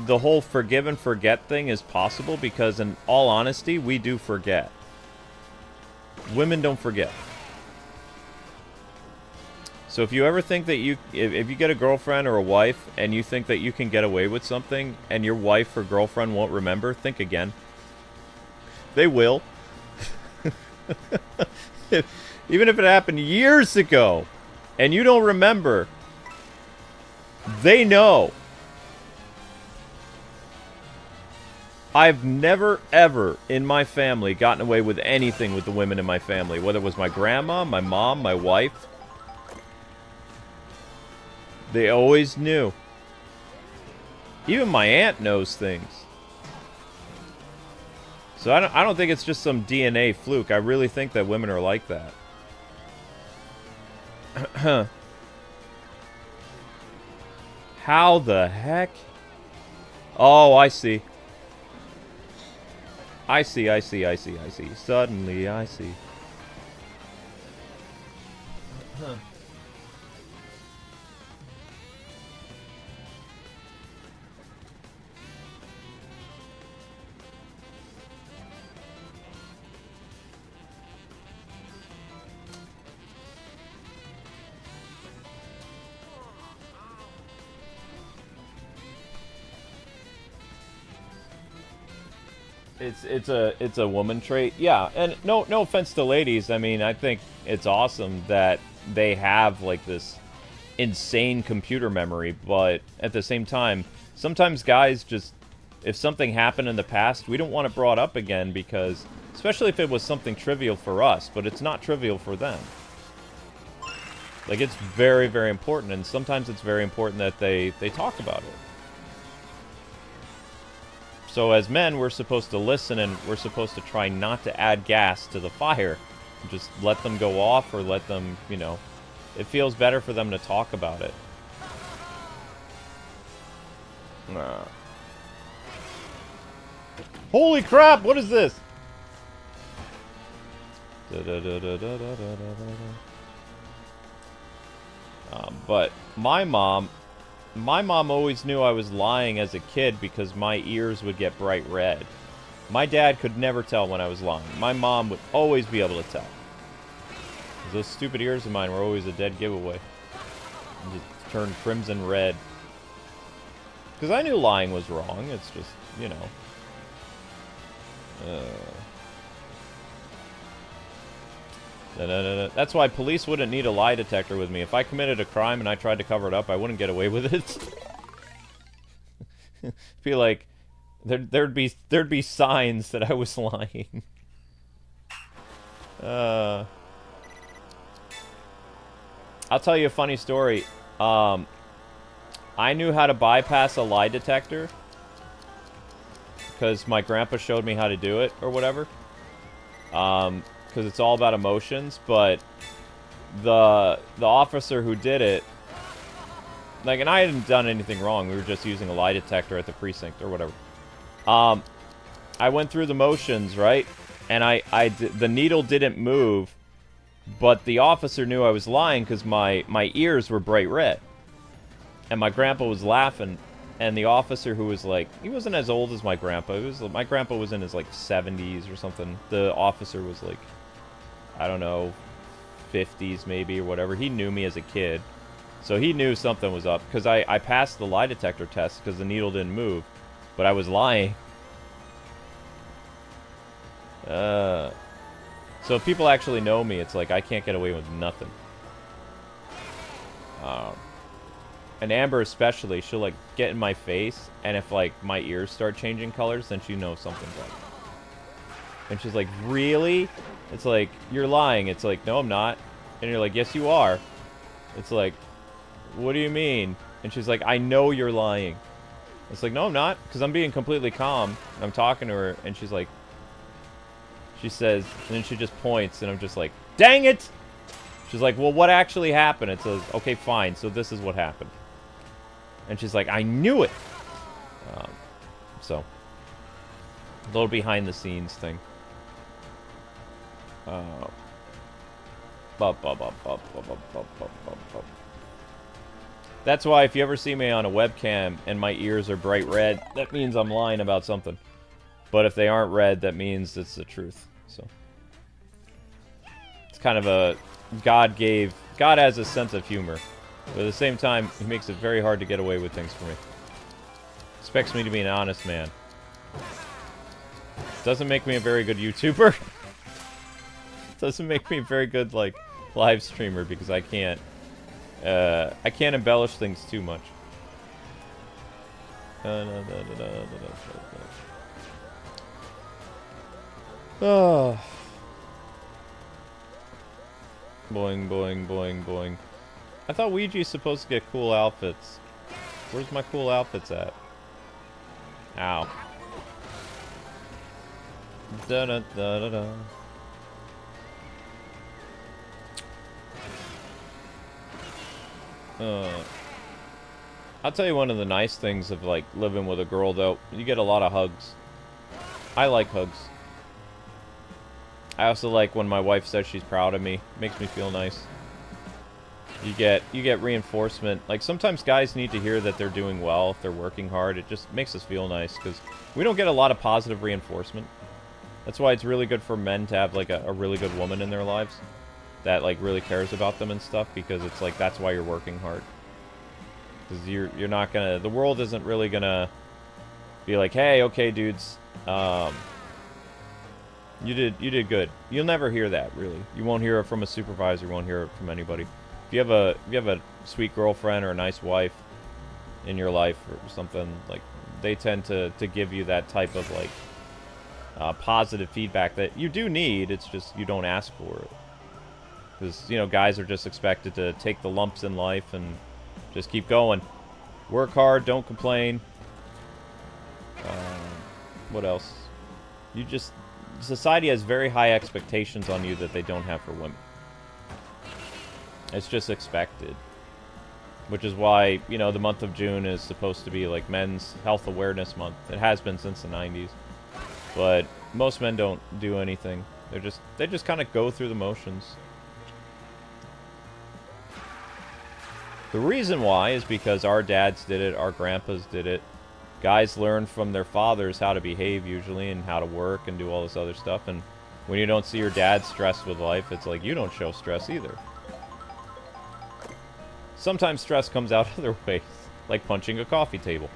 A: the whole forgive and forget thing is possible because, in all honesty, we do forget. Women don't forget. So if you ever think that if you get a girlfriend or a wife and you think that you can get away with something and your wife or girlfriend won't remember, think again. They will. Even if it happened years ago and you don't remember, they know. I've never, ever in my family gotten away with anything with the women in my family. Whether it was my grandma, my mom, my wife. They always knew. Even my aunt knows things. So I don't think it's just some DNA fluke. I really think that women are like that. How the heck? Oh, I see. I see. Suddenly, I see. Huh. It's a woman trait, yeah. And no offense to ladies. I mean, I think it's awesome that they have like this insane computer memory, but at the same time, sometimes guys just, if something happened in the past, we don't want it brought up again because, especially if it was something trivial for us, but it's not trivial for them. Like, it's very, very important, and sometimes it's very important that they talk about it. So as men, we're supposed to listen, and we're supposed to try not to add gas to the fire. Just let them go off, or let them, you know, it feels better for them to talk about it. Holy crap, what is this? But my mom always knew I was lying as a kid because my ears would get bright red. My dad could never tell when I was lying. My mom would always be able to tell. Those stupid ears of mine were always a dead giveaway. And just turned crimson red. Because I knew lying was wrong. It's just, you know. That's why police wouldn't need a lie detector with me. If I committed a crime and I tried to cover it up, I wouldn't get away with it. Feel like there'd be signs that I was lying. I'll tell you a funny story. I knew how to bypass a lie detector because my grandpa showed me how to do it or whatever. Because it's all about emotions, but the officer who did it, like, and I hadn't done anything wrong. We were just using a lie detector at the precinct or whatever. I went through the motions, right? And the needle didn't move, but the officer knew I was lying because my ears were bright red. And my grandpa was laughing, and the officer who was like, he wasn't as old as my grandpa. My grandpa was in his like 70s or something. The officer was like, I don't know, 50s maybe or whatever. He knew me as a kid. So he knew something was up because I passed the lie detector test because the needle didn't move. But I was lying. So if people actually know me, it's like I can't get away with nothing. And Amber especially, she'll like get in my face, and if like my ears start changing colors, then she knows something's up. And she's like, really? It's like, you're lying. It's like, no, I'm not. And you're like, yes, you are. It's like, what do you mean? And she's like, I know you're lying. It's like, no, I'm not, because I'm being completely calm. And I'm talking to her, and she's like, she says, and then she just points, and I'm just like, dang it! She's like, well, what actually happened? It says, okay, fine, so this is what happened. And she's like, I knew it! So, a little behind-the-scenes thing. That's why if you ever see me on a webcam and my ears are bright red, that means I'm lying about something. But if they aren't red, that means it's the truth. So it's kind of a God has a sense of humor, but at the same time, he makes it very hard to get away with things for me. Expects me to be an honest man. Doesn't make me a very good YouTuber. Doesn't make me a very good like live streamer because I can't embellish things too much. Oh. Boing, boing, boing, boing. I thought Ouija's supposed to get cool outfits. Where's my cool outfits at? Ow. Da da da da da. I'll tell you one of the nice things of like living with a girl though, you get a lot of hugs. I like hugs. I also like when my wife says she's proud of me. It makes me feel nice. You get reinforcement. Like sometimes guys need to hear that they're doing well if they're working hard. It just makes us feel nice because we don't get a lot of positive reinforcement. That's why it's really good for men to have like a really good woman in their lives that like really cares about them and stuff, because it's like that's why you're working hard. Because you're not gonna, the world isn't really gonna be like, hey, okay, dudes, you did good. You'll never hear that really. You won't hear it from a supervisor. You won't hear it from anybody. If you have a sweet girlfriend or a nice wife in your life or something, like they tend to give you that type of like positive feedback that you do need. It's just you don't ask for it. Because, you know, guys are just expected to take the lumps in life and just keep going. Work hard, don't complain. What else? Society has very high expectations on you that they don't have for women. It's just expected. Which is why, you know, the month of June is supposed to be like Men's Health Awareness Month. It has been since the 90s. But most men don't do anything. They just kind of go through the motions. The reason why is because our dads did it, our grandpas did it. Guys learn from their fathers how to behave usually and how to work and do all this other stuff. And when you don't see your dad stressed with life, it's like you don't show stress either. Sometimes stress comes out other ways, like punching a coffee table.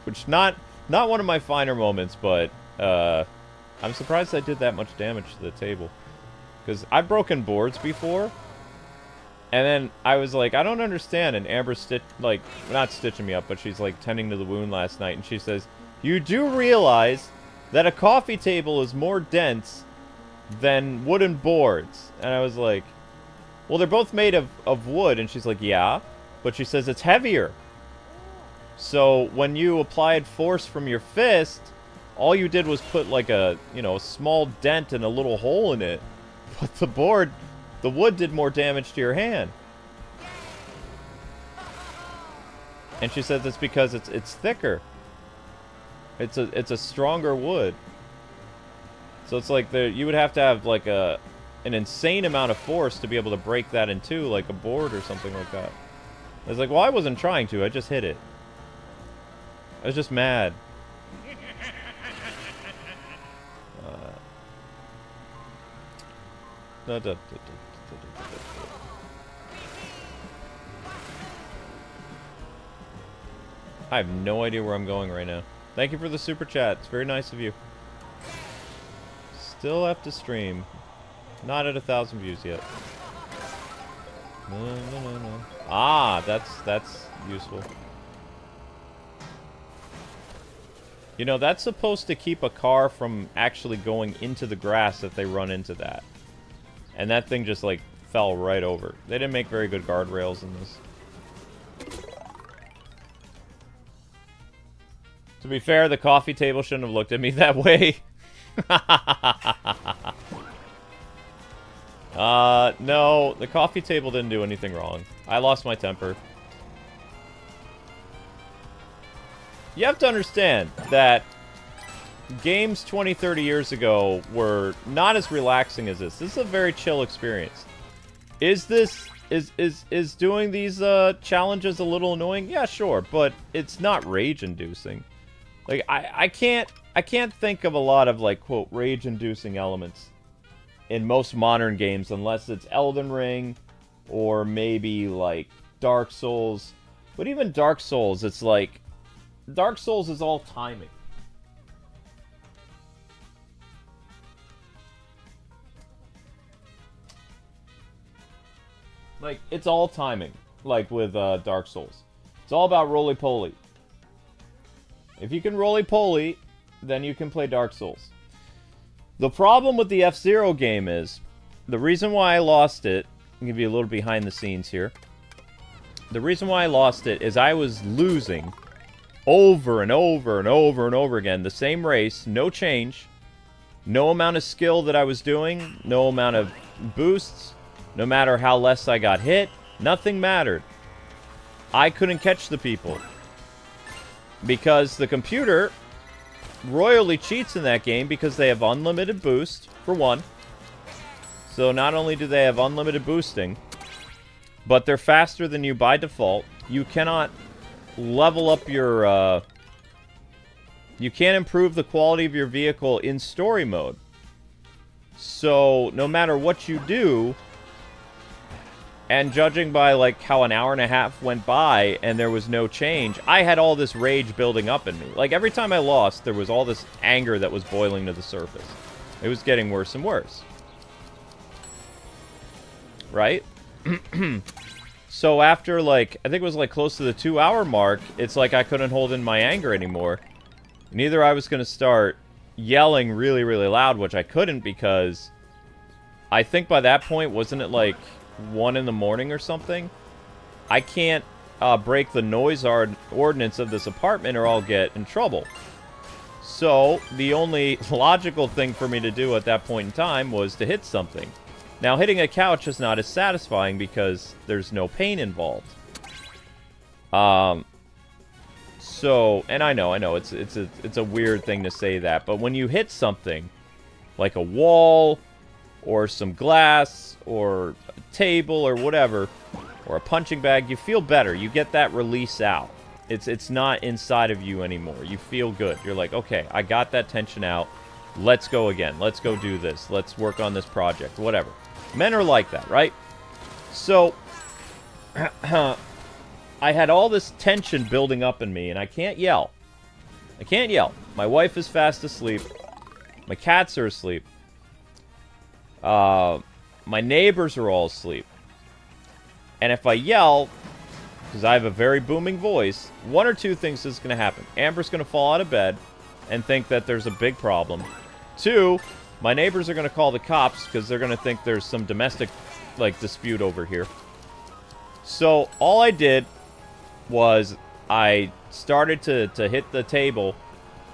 A: Which not one of my finer moments, but I'm surprised I did that much damage to the table. Because I've broken boards before, and then I was like, I don't understand, and Amber not stitching me up, but she's like tending to the wound last night, and she says, you do realize that a coffee table is more dense than wooden boards. And I was like, well, they're both made of wood, and she's like, yeah, but she says it's heavier. So when you applied force from your fist, all you did was put like a, you know, a small dent and a little hole in it. But the wood did more damage to your hand. And she says it's because it's thicker. It's a stronger wood. So it's like you would have to have like an insane amount of force to be able to break that in two, like a board or something like that. I was like, well, I wasn't trying to. I just hit it. I was just mad. I have no idea where I'm going right now. Thank you for the super chat. It's very nice of you. Still have to stream. Not at 1,000 views yet. No. Ah, that's useful. You know, that's supposed to keep a car from actually going into the grass if they run into that. And that thing just, like, fell right over. They didn't make very good guardrails in this. To be fair, the coffee table shouldn't have looked at me that way. No, the coffee table didn't do anything wrong. I lost my temper. You have to understand that games 20, 30 years ago were not as relaxing as this. This is a very chill experience. Is doing these challenges a little annoying? Yeah, sure, but it's not rage-inducing. Like I can't think of a lot of like quote rage-inducing elements in most modern games unless it's Elden Ring or maybe like Dark Souls. But even Dark Souls, it's like Dark Souls is all timing. Like, it's all timing, like with Dark Souls. It's all about roly-poly. If you can roly-poly, then you can play Dark Souls. The problem with the F-Zero game is, the reason why I lost it, I'll give you a little behind the scenes here. The reason why I lost it is I was losing over and over and over and over again. The same race, no change, no amount of skill that I was doing, no amount of boosts, no matter how less I got hit, nothing mattered. I couldn't catch the people. Because the computer royally cheats in that game because they have unlimited boost, for one. So not only do they have unlimited boosting, but they're faster than you by default. You cannot level up your... you can't improve the quality of your vehicle in story mode. So no matter what you do... And judging by, like, how an hour and a half went by and there was no change, I had all this rage building up in me. Like, every time I lost, there was all this anger that was boiling to the surface. It was getting worse and worse. Right? So after, like, I think it was, like, close to the 2-hour mark, it's like I couldn't hold in my anger anymore. Neither I was going to start yelling really, really loud, which I couldn't because I think by that point, wasn't it, like... 1 in the morning or something? I can't break the noise ordinance of this apartment or I'll get in trouble. So, the only logical thing for me to do at that point in time was to hit something. Now, hitting a couch is not as satisfying because there's no pain involved. So, and I know, it's a weird thing to say that, but when you hit something, like a wall, or some glass, or a table, or whatever, or a punching bag, you feel better. You get that release out. It's not inside of you anymore. You feel good. You're like, okay, I got that tension out. Let's go again. Let's go do this. Let's work on this project. Whatever. Men are like that, right? So, I had all this tension building up in me, and I can't yell. I can't yell. My wife is fast asleep. My cats are asleep. My neighbors are all asleep. And if I yell, because I have a very booming voice, one or two things is going to happen. Amber's going to fall out of bed and think that there's a big problem. 2, my neighbors are going to call the cops because they're going to think there's some domestic, like, dispute over here. So, all I did was I started to hit the table,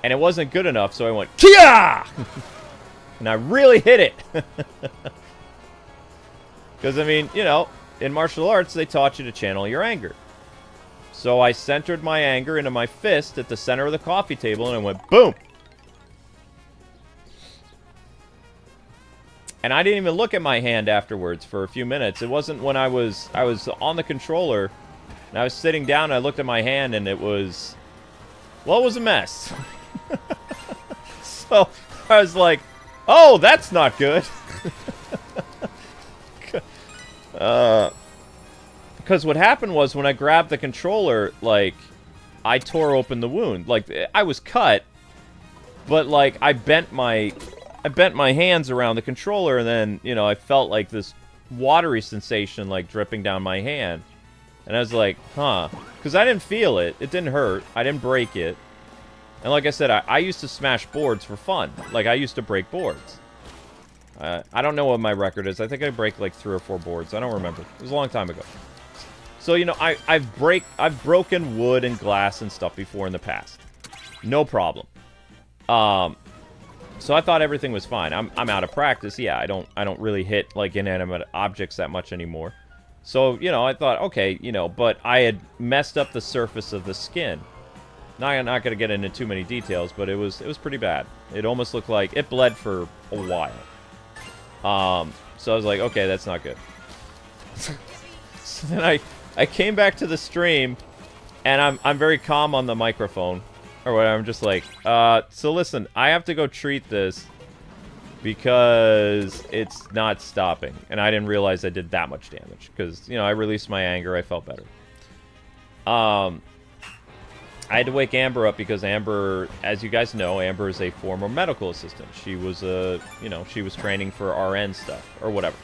A: and it wasn't good enough, so I went, Kia! And I really hit it. Because, I mean, you know, in martial arts, they taught you to channel your anger. So I centered my anger into my fist at the center of the coffee table, and I went, boom! And I didn't even look at my hand afterwards for a few minutes. It wasn't when I was on the controller, and I was sitting down, and I looked at my hand, and it was... Well, it was a mess. So, I was like... Oh, that's not good. Because what happened was when I grabbed the controller, like, I tore open the wound. Like, I was cut, but, like, I bent my hands around the controller, and then, you know, I felt, like, this watery sensation, like, dripping down my hand. And I was like, huh. Because I didn't feel it. It didn't hurt. I didn't break it. And like I said, I used to smash boards for fun. Like, I used to break boards. I don't know what my record is. I think I break, like, 3 or 4 boards. I don't remember. It was a long time ago. So, you know, I've broken wood and glass and stuff before in the past. No problem. So I thought everything was fine. I'm out of practice. Yeah, I don't really hit, like, inanimate objects that much anymore. So, you know, I thought, okay, you know, but I had messed up the surface of the skin. Now, I'm not going to get into too many details, but it was pretty bad. It almost looked like it bled for a while. So I was like, okay, that's not good. So then I came back to the stream, and I'm very calm on the microphone, or whatever. I'm just like, so listen, I have to go treat this because it's not stopping. And I didn't realize I did that much damage because, you know, I released my anger. I felt better. I had to wake Amber up because Amber, as you guys know, Amber is a former medical assistant. She was you know, she was training for RN stuff or whatever.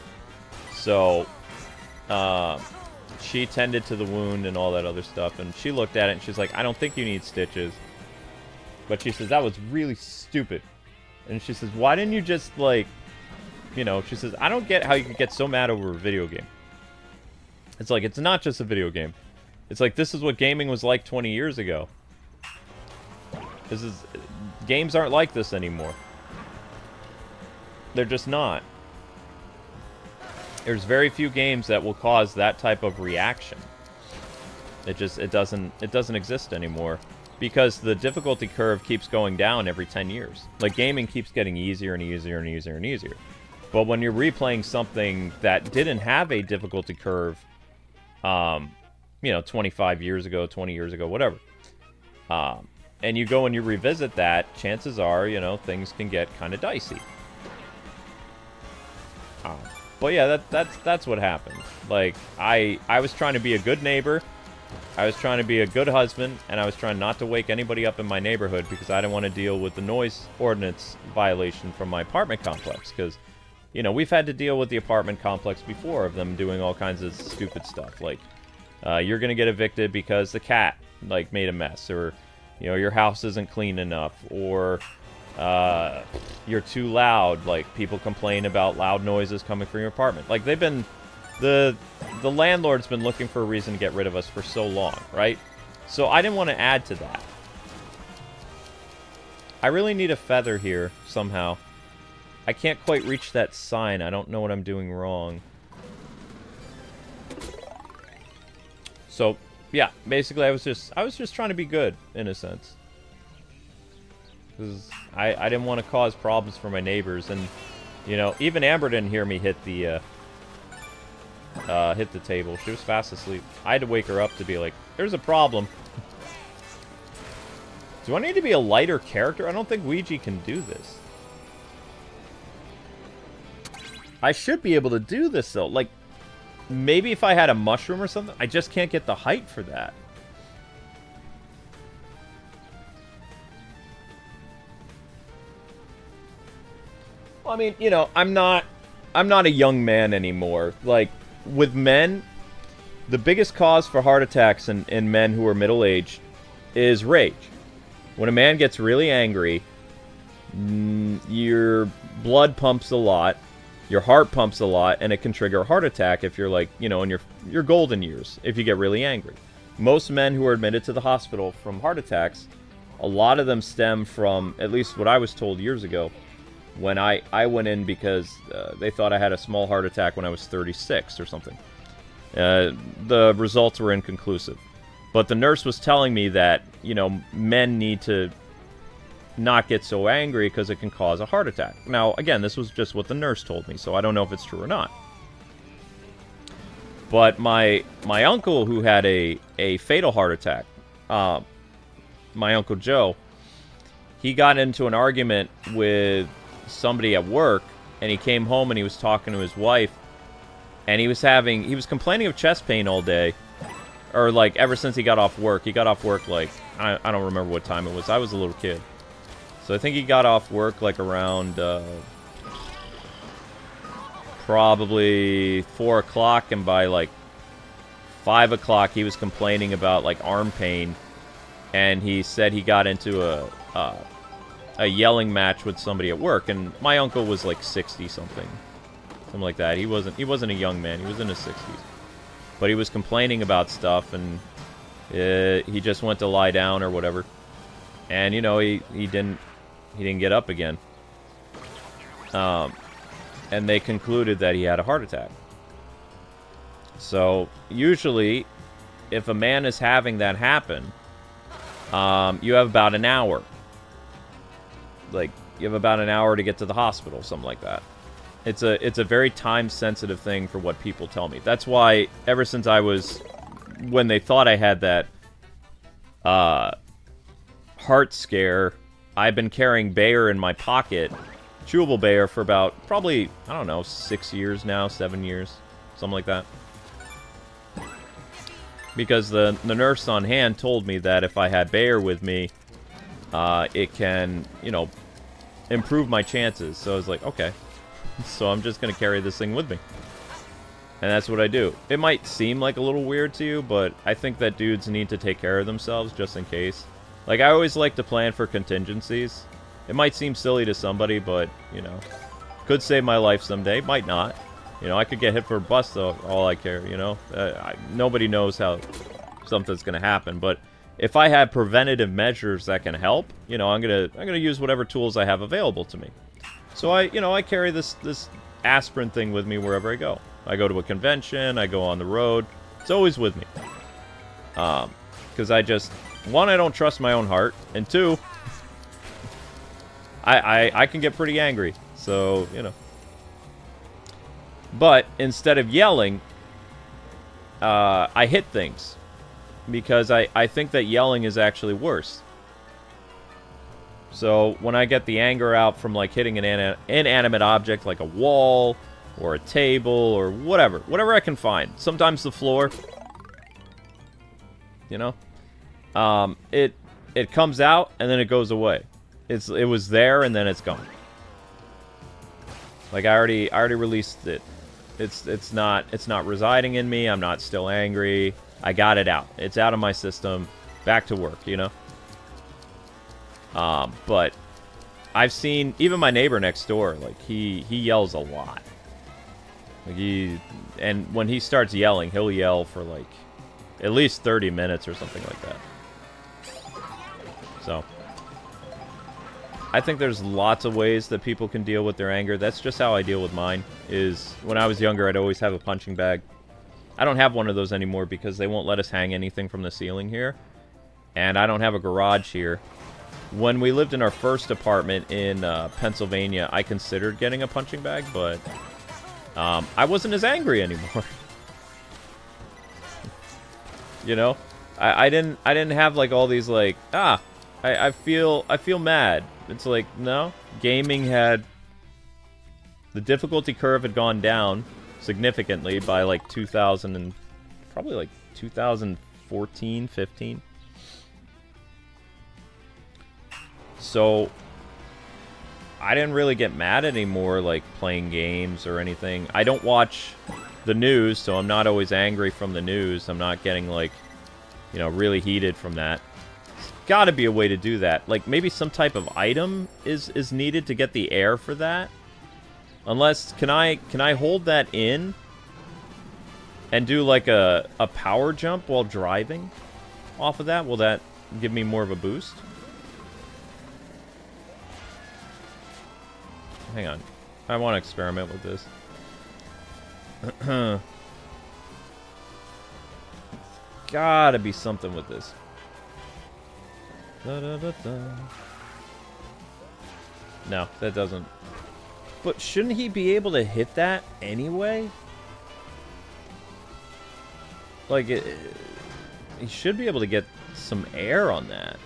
A: So, she tended to the wound and all that other stuff, and she looked at it and she's like, I don't think you need stitches. But she says, that was really stupid. And she says, why didn't you just, like, you know, she says, I don't get how you could get so mad over a video game. It's like, it's not just a video game. It's like, this is what gaming was like 20 years ago. Games aren't like this anymore. They're just not. There's very few games that will cause that type of reaction. It doesn't exist anymore. Because the difficulty curve keeps going down every 10 years. Like, gaming keeps getting easier and easier and easier and easier. But when you're replaying something that didn't have a difficulty curve, you know, 25 years ago, 20 years ago, whatever, and you go and you revisit that, chances are, you know, things can get kind of dicey. But yeah, that's what happened. Like, I was trying to be a good neighbor. I was trying to be a good husband, and I was trying not to wake anybody up in my neighborhood because I didn't want to deal with the noise ordinance violation from my apartment complex. Because, you know, we've had to deal with the apartment complex before of them doing all kinds of stupid stuff. Like, you're going to get evicted because the cat, like, made a mess. Or, you know, your house isn't clean enough. Or, you're too loud. Like, people complain about loud noises coming from your apartment. Like, they've been... The landlord's been looking for a reason to get rid of us for so long, right? So I didn't want to add to that. I really need a feather here, somehow. I can't quite reach that sign. I don't know what I'm doing wrong. So, yeah, basically I was just trying to be good, in a sense. Because I didn't want to cause problems for my neighbors, and, you know, even Amber didn't hear me hit the table. She was fast asleep. I had to wake her up to be like, there's a problem. Do I need to be a lighter character? I don't think Ouija can do this. I should be able to do this, though. Like, maybe if I had a mushroom or something. I just can't get the height for that. Well, I mean, you know, I'm not a young man anymore. Like, with men, the biggest cause for heart attacks in men who are middle-aged is rage. When a man gets really angry, your blood pumps a lot, your heart pumps a lot, and it can trigger a heart attack if you're, like, you know, in your golden years, if you get really angry. Most men who are admitted to the hospital from heart attacks, a lot of them stem from, at least what I was told years ago, when I went in because they thought I had a small heart attack when I was 36 or something. The results were inconclusive. But the nurse was telling me that, you know, men need to not get so angry because it can cause a heart attack. Now, again, this was just what the nurse told me, so I don't know if it's true or not. But my uncle, who had a fatal heart attack, my Uncle Joe, he got into an argument with somebody at work, and he came home and he was talking to his wife, and he was complaining of chest pain all day, or like ever since he got off work. He got off work like, I don't remember what time it was. I was a little kid. So I think he got off work like around probably 4 o'clock, and by like 5 o'clock he was complaining about like arm pain, and he said he got into a yelling match with somebody at work, and my uncle was like 60 something like that. He wasn't a young man, he was in his 60s, but he was complaining about stuff, and he just went to lie down or whatever, and you know, he didn't get up again, and they concluded that he had a heart attack. So usually if a man is having that happen, you have about an hour. Like, you have about an hour to get to the hospital, something like that. It's a very time-sensitive thing for what people tell me. That's why, ever since when they thought I had that heart scare, I've been carrying Bayer in my pocket, chewable Bayer, for about, probably, I don't know, 6 years now, 7 years, something like that. Because the nurse on hand told me that if I had Bayer with me, it can, you know, improve my chances. So I was like, okay. So I'm just going to carry this thing with me. And that's what I do. It might seem like a little weird to you, but I think that dudes need to take care of themselves just in case. Like, I always like to plan for contingencies. It might seem silly to somebody, but, you know, could save my life someday. Might not. You know, I could get hit for a bus, though, all I care, you know? Nobody knows how something's going to happen, but if I have preventative measures that can help, you know, I'm gonna use whatever tools I have available to me. So I carry this aspirin thing with me wherever I go. I go to a convention, I go on the road. It's always with me. Because one, I don't trust my own heart, and two, I can get pretty angry. So, you know. But instead of yelling, I hit things. Because I think that yelling is actually worse. So when I get the anger out from like hitting an inanimate object like a wall or a table or whatever I can find. Sometimes the floor. You know? It comes out and then it goes away. It was there and then it's gone. Like I already released it. It's not residing in me. I'm not still angry. I got it out. It's out of my system. Back to work, you know? But I've seen even my neighbor next door, like he yells a lot. Like and when he starts yelling, he'll yell for like at least 30 minutes or something like that. So I think there's lots of ways that people can deal with their anger. That's just how I deal with mine. Is when I was younger, I'd always have a punching bag. I don't have one of those anymore because they won't let us hang anything from the ceiling here. And I don't have a garage here. When we lived in our first apartment in Pennsylvania, I considered getting a punching bag, but I wasn't as angry anymore. You know? I didn't have like all these like, I feel mad. It's like, no. Gaming had... The difficulty curve had gone down significantly by like 2000 and probably like 2014, 15. So I didn't really get mad anymore like playing games or anything. I don't watch the news, so I'm not always angry from the news. I'm not getting like, you know, really heated from that. There's got to be a way to do that. Like maybe some type of item is needed to get the air for that. Unless, can I hold that in and do like a power jump while driving off of that? Will that give me more of a boost? Hang on. I want to experiment with this. Gotta be something with this. No, that doesn't. But shouldn't he be able to hit that anyway? Like, he should be able to get some air on that.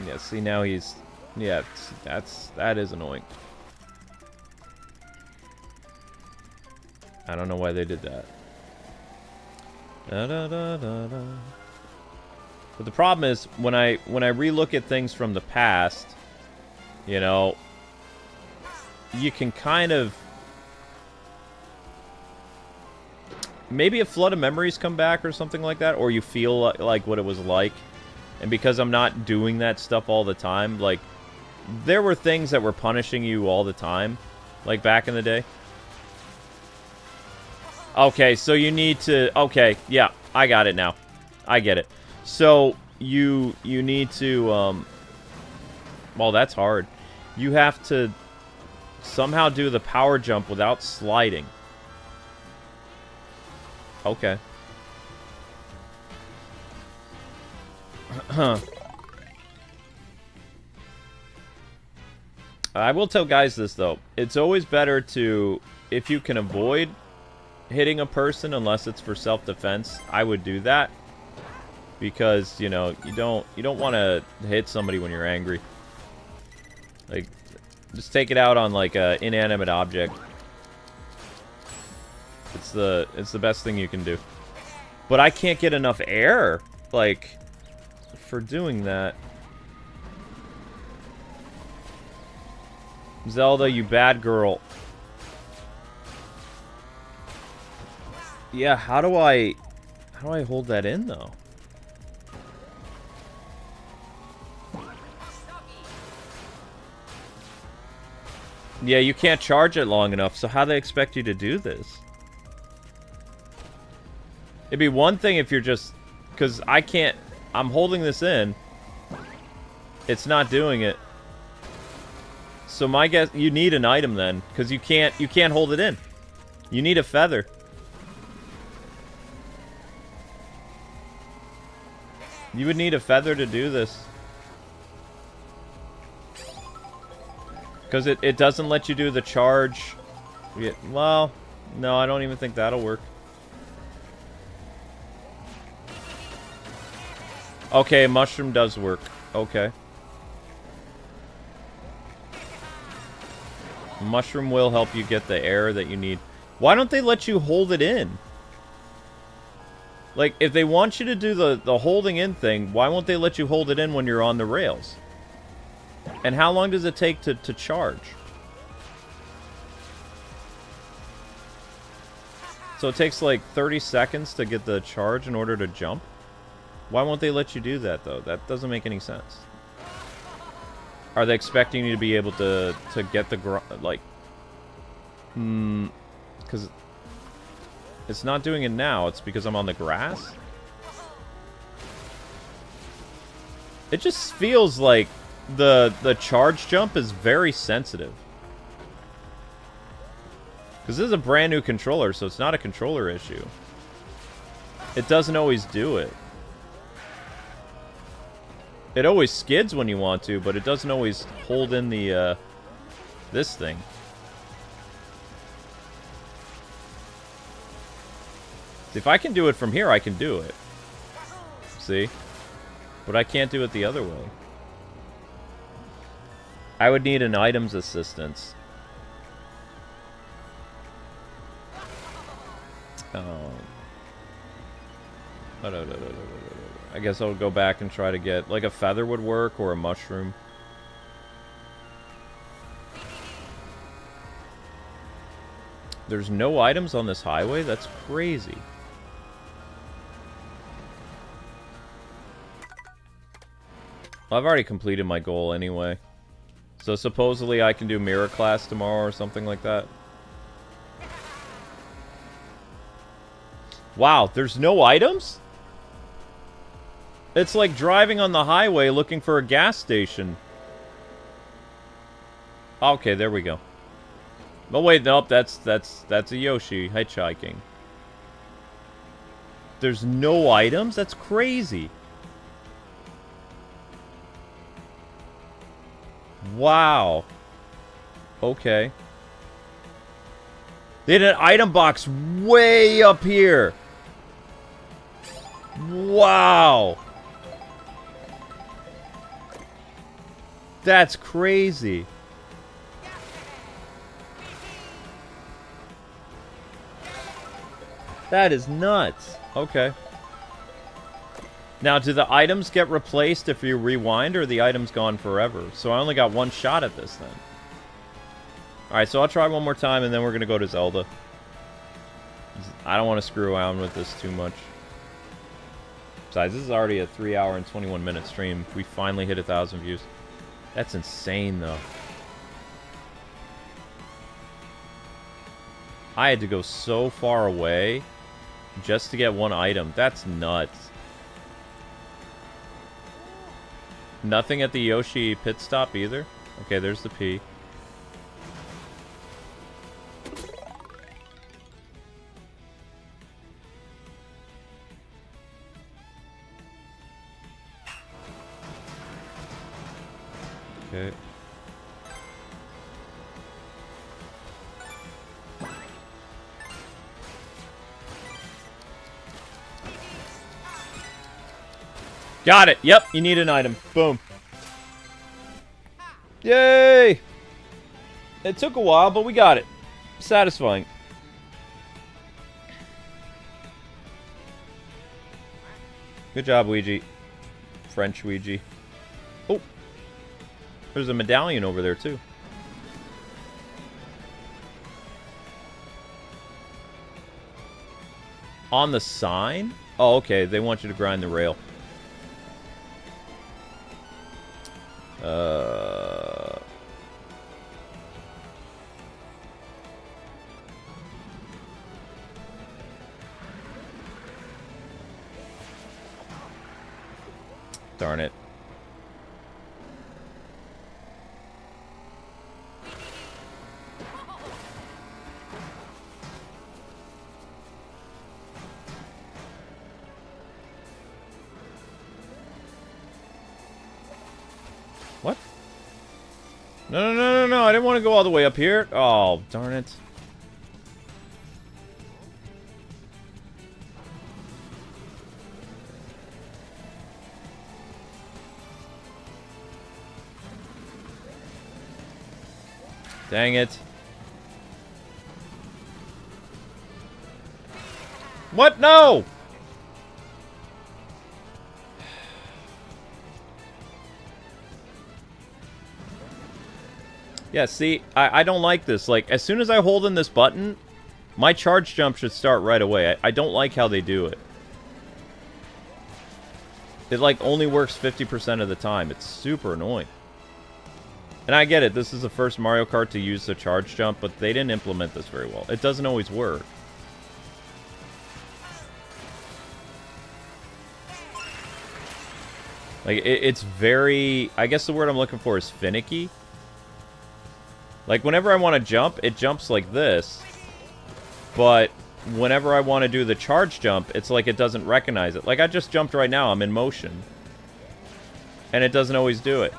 A: Yeah, see now he's... Yeah, that is annoying. I don't know why they did that. Da, da, da, da, da. But the problem is, when I relook at things from the past, you know, you can kind of... Maybe a flood of memories come back or something like that, or you feel like what it was like. And because I'm not doing that stuff all the time, like, there were things that were punishing you all the time, like back in the day. Okay, so you need to... Okay, yeah, I got it now. I get it. So, you need to, well, that's hard. You have to somehow do the power jump without sliding. Okay. I will tell guys this, though. It's always better to, if you can avoid hitting a person unless it's for self-defense, I would do that. Because, you know, you don't want to hit somebody when you're angry. Like, just take it out on, like, a inanimate object. It's the best thing you can do. But I can't get enough air, like, for doing that. Zelda, you bad girl. Yeah, how do I hold that in, though? Yeah, you can't charge it long enough, so how do they expect you to do this? It'd be one thing if you're just... Because I can't... I'm holding this in. It's not doing it. So my guess... You need an item then, because you can't hold it in. You need a feather. You would need a feather to do this. Because it doesn't let you do the charge. Yeah, well, no, I don't even think that'll work. Okay, mushroom does work. Okay. Mushroom will help you get the air that you need. Why don't they let you hold it in? Like, if they want you to do the holding in thing, why won't they let you hold it in when you're on the rails? And how long does it take to charge? So it takes like 30 seconds to get the charge in order to jump? Why won't they let you do that, though? That doesn't make any sense. Are they expecting you to be able to get the... like... Because... It's not doing it now. It's because I'm on the grass? It just feels like the charge jump is very sensitive. Because this is a brand new controller, so it's not a controller issue. It doesn't always do it. It always skids when you want to, but it doesn't always hold in the, this thing. If I can do it from here, I can do it. See? But I can't do it the other way. I would need an items assistance. I guess I'll go back and try to get... Like a feather would work, or a mushroom. There's no items on this highway? That's crazy. Well, I've already completed my goal anyway. So supposedly I can do mirror class tomorrow or something like that. Wow, there's no items? It's like driving on the highway looking for a gas station. Okay, there we go. Oh wait, nope, that's a Yoshi hitchhiking. There's no items? That's crazy. Wow. Okay. They had an item box way up here. Wow. That's crazy. That is nuts. Okay. Now, do the items get replaced if you rewind, or are the items gone forever? So I only got one shot at this then. Alright, so I'll try one more time, and then we're going to go to Zelda. I don't want to screw around with this too much. Besides, this is already a 3 hour and 21 minute stream. We finally hit 1,000 views. That's insane, though. I had to go so far away just to get one item. That's nuts. Nothing at the Yoshi pit stop either? Okay, there's the P. Okay. Got it. Yep, you need an item. Boom. Yay! It took a while, but we got it. Satisfying. Good job, Ouija. French Ouija. Oh. There's a medallion over there, too. On the sign? Oh, okay. They want you to grind the rail. Darn it. What? No, I didn't want to go all the way up here. Oh, darn it. Dang it. What? No! Yeah, see, I don't like this. Like, as soon as I hold in this button, my charge jump should start right away. I don't like how they do it. It, like, only works 50% of the time. It's super annoying. And I get it, this is the first Mario Kart to use the charge jump, but they didn't implement this very well. It doesn't always work. Like, it's very... I guess the word I'm looking for is finicky. Like, whenever I want to jump, it jumps like this. But whenever I want to do the charge jump, it's like it doesn't recognize it. Like, I just jumped right now, I'm in motion. And it doesn't always do it.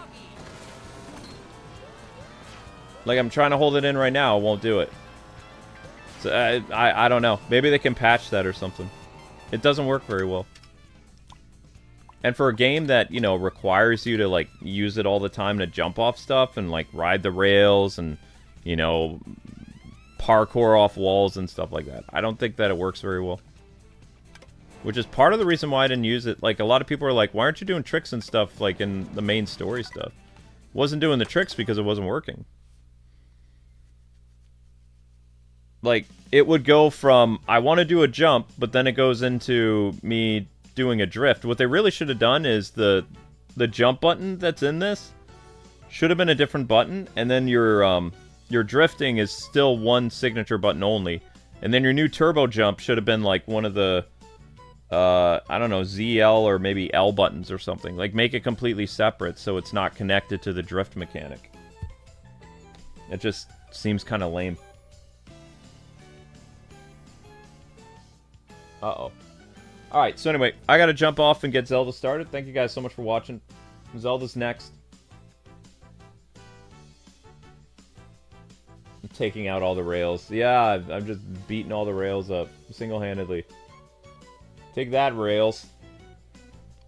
A: Like, I'm trying to hold it in right now, it won't do it. So, I don't know. Maybe they can patch that or something. It doesn't work very well. And for a game that, you know, requires you to, like, use it all the time to jump off stuff and, like, ride the rails and, you know, parkour off walls and stuff like that, I don't think that it works very well. Which is part of the reason why I didn't use it. Like, a lot of people are like, why aren't you doing tricks and stuff, like, in the main story stuff? Wasn't doing the tricks because it wasn't working. Like, it would go from, I want to do a jump, but then it goes into me doing a drift. What they really should have done is the jump button that's in this should have been a different button, and then your drifting is still one signature button only. And then your new turbo jump should have been like one of the I don't know, ZL or maybe L buttons or something. Like, make it completely separate so it's not connected to the drift mechanic. It just seems kind of lame. Uh-oh. Alright, so anyway, I gotta jump off and get Zelda started. Thank you guys so much for watching. Zelda's next. I'm taking out all the rails. Yeah, I'm just beating all the rails up single-handedly. Take that, rails.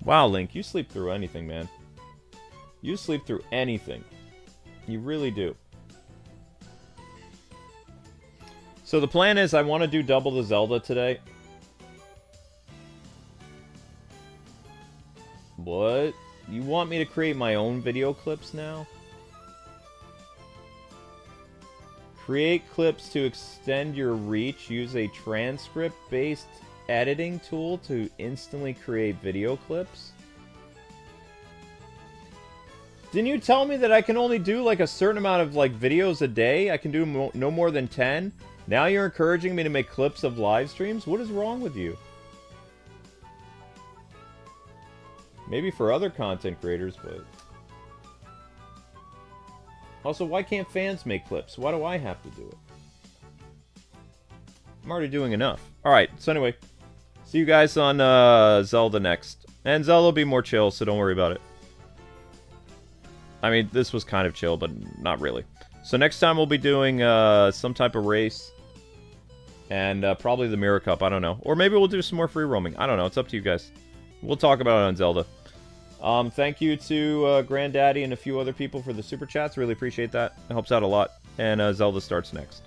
A: Wow, Link, you sleep through anything, man. You sleep through anything. You really do. So the plan is I want to do double the Zelda today. What? You want me to create my own video clips now? Create clips to extend your reach. Use a transcript-based editing tool to instantly create video clips. Didn't you tell me that I can only do like a certain amount of like videos a day? I can do no more than 10? Now you're encouraging me to make clips of live streams? What is wrong with you? Maybe for other content creators, but... Also, why can't fans make clips? Why do I have to do it? I'm already doing enough. Alright, so anyway. See you guys on Zelda next. And Zelda will be more chill, so don't worry about it. I mean, this was kind of chill, but not really. So next time we'll be doing some type of race. And probably the Mirror Cup, I don't know. Or maybe we'll do some more free roaming. I don't know, it's up to you guys. We'll talk about it on Zelda. Thank you to Granddaddy and a few other people for the super chats. Really appreciate that. It helps out a lot. And Zelda starts next.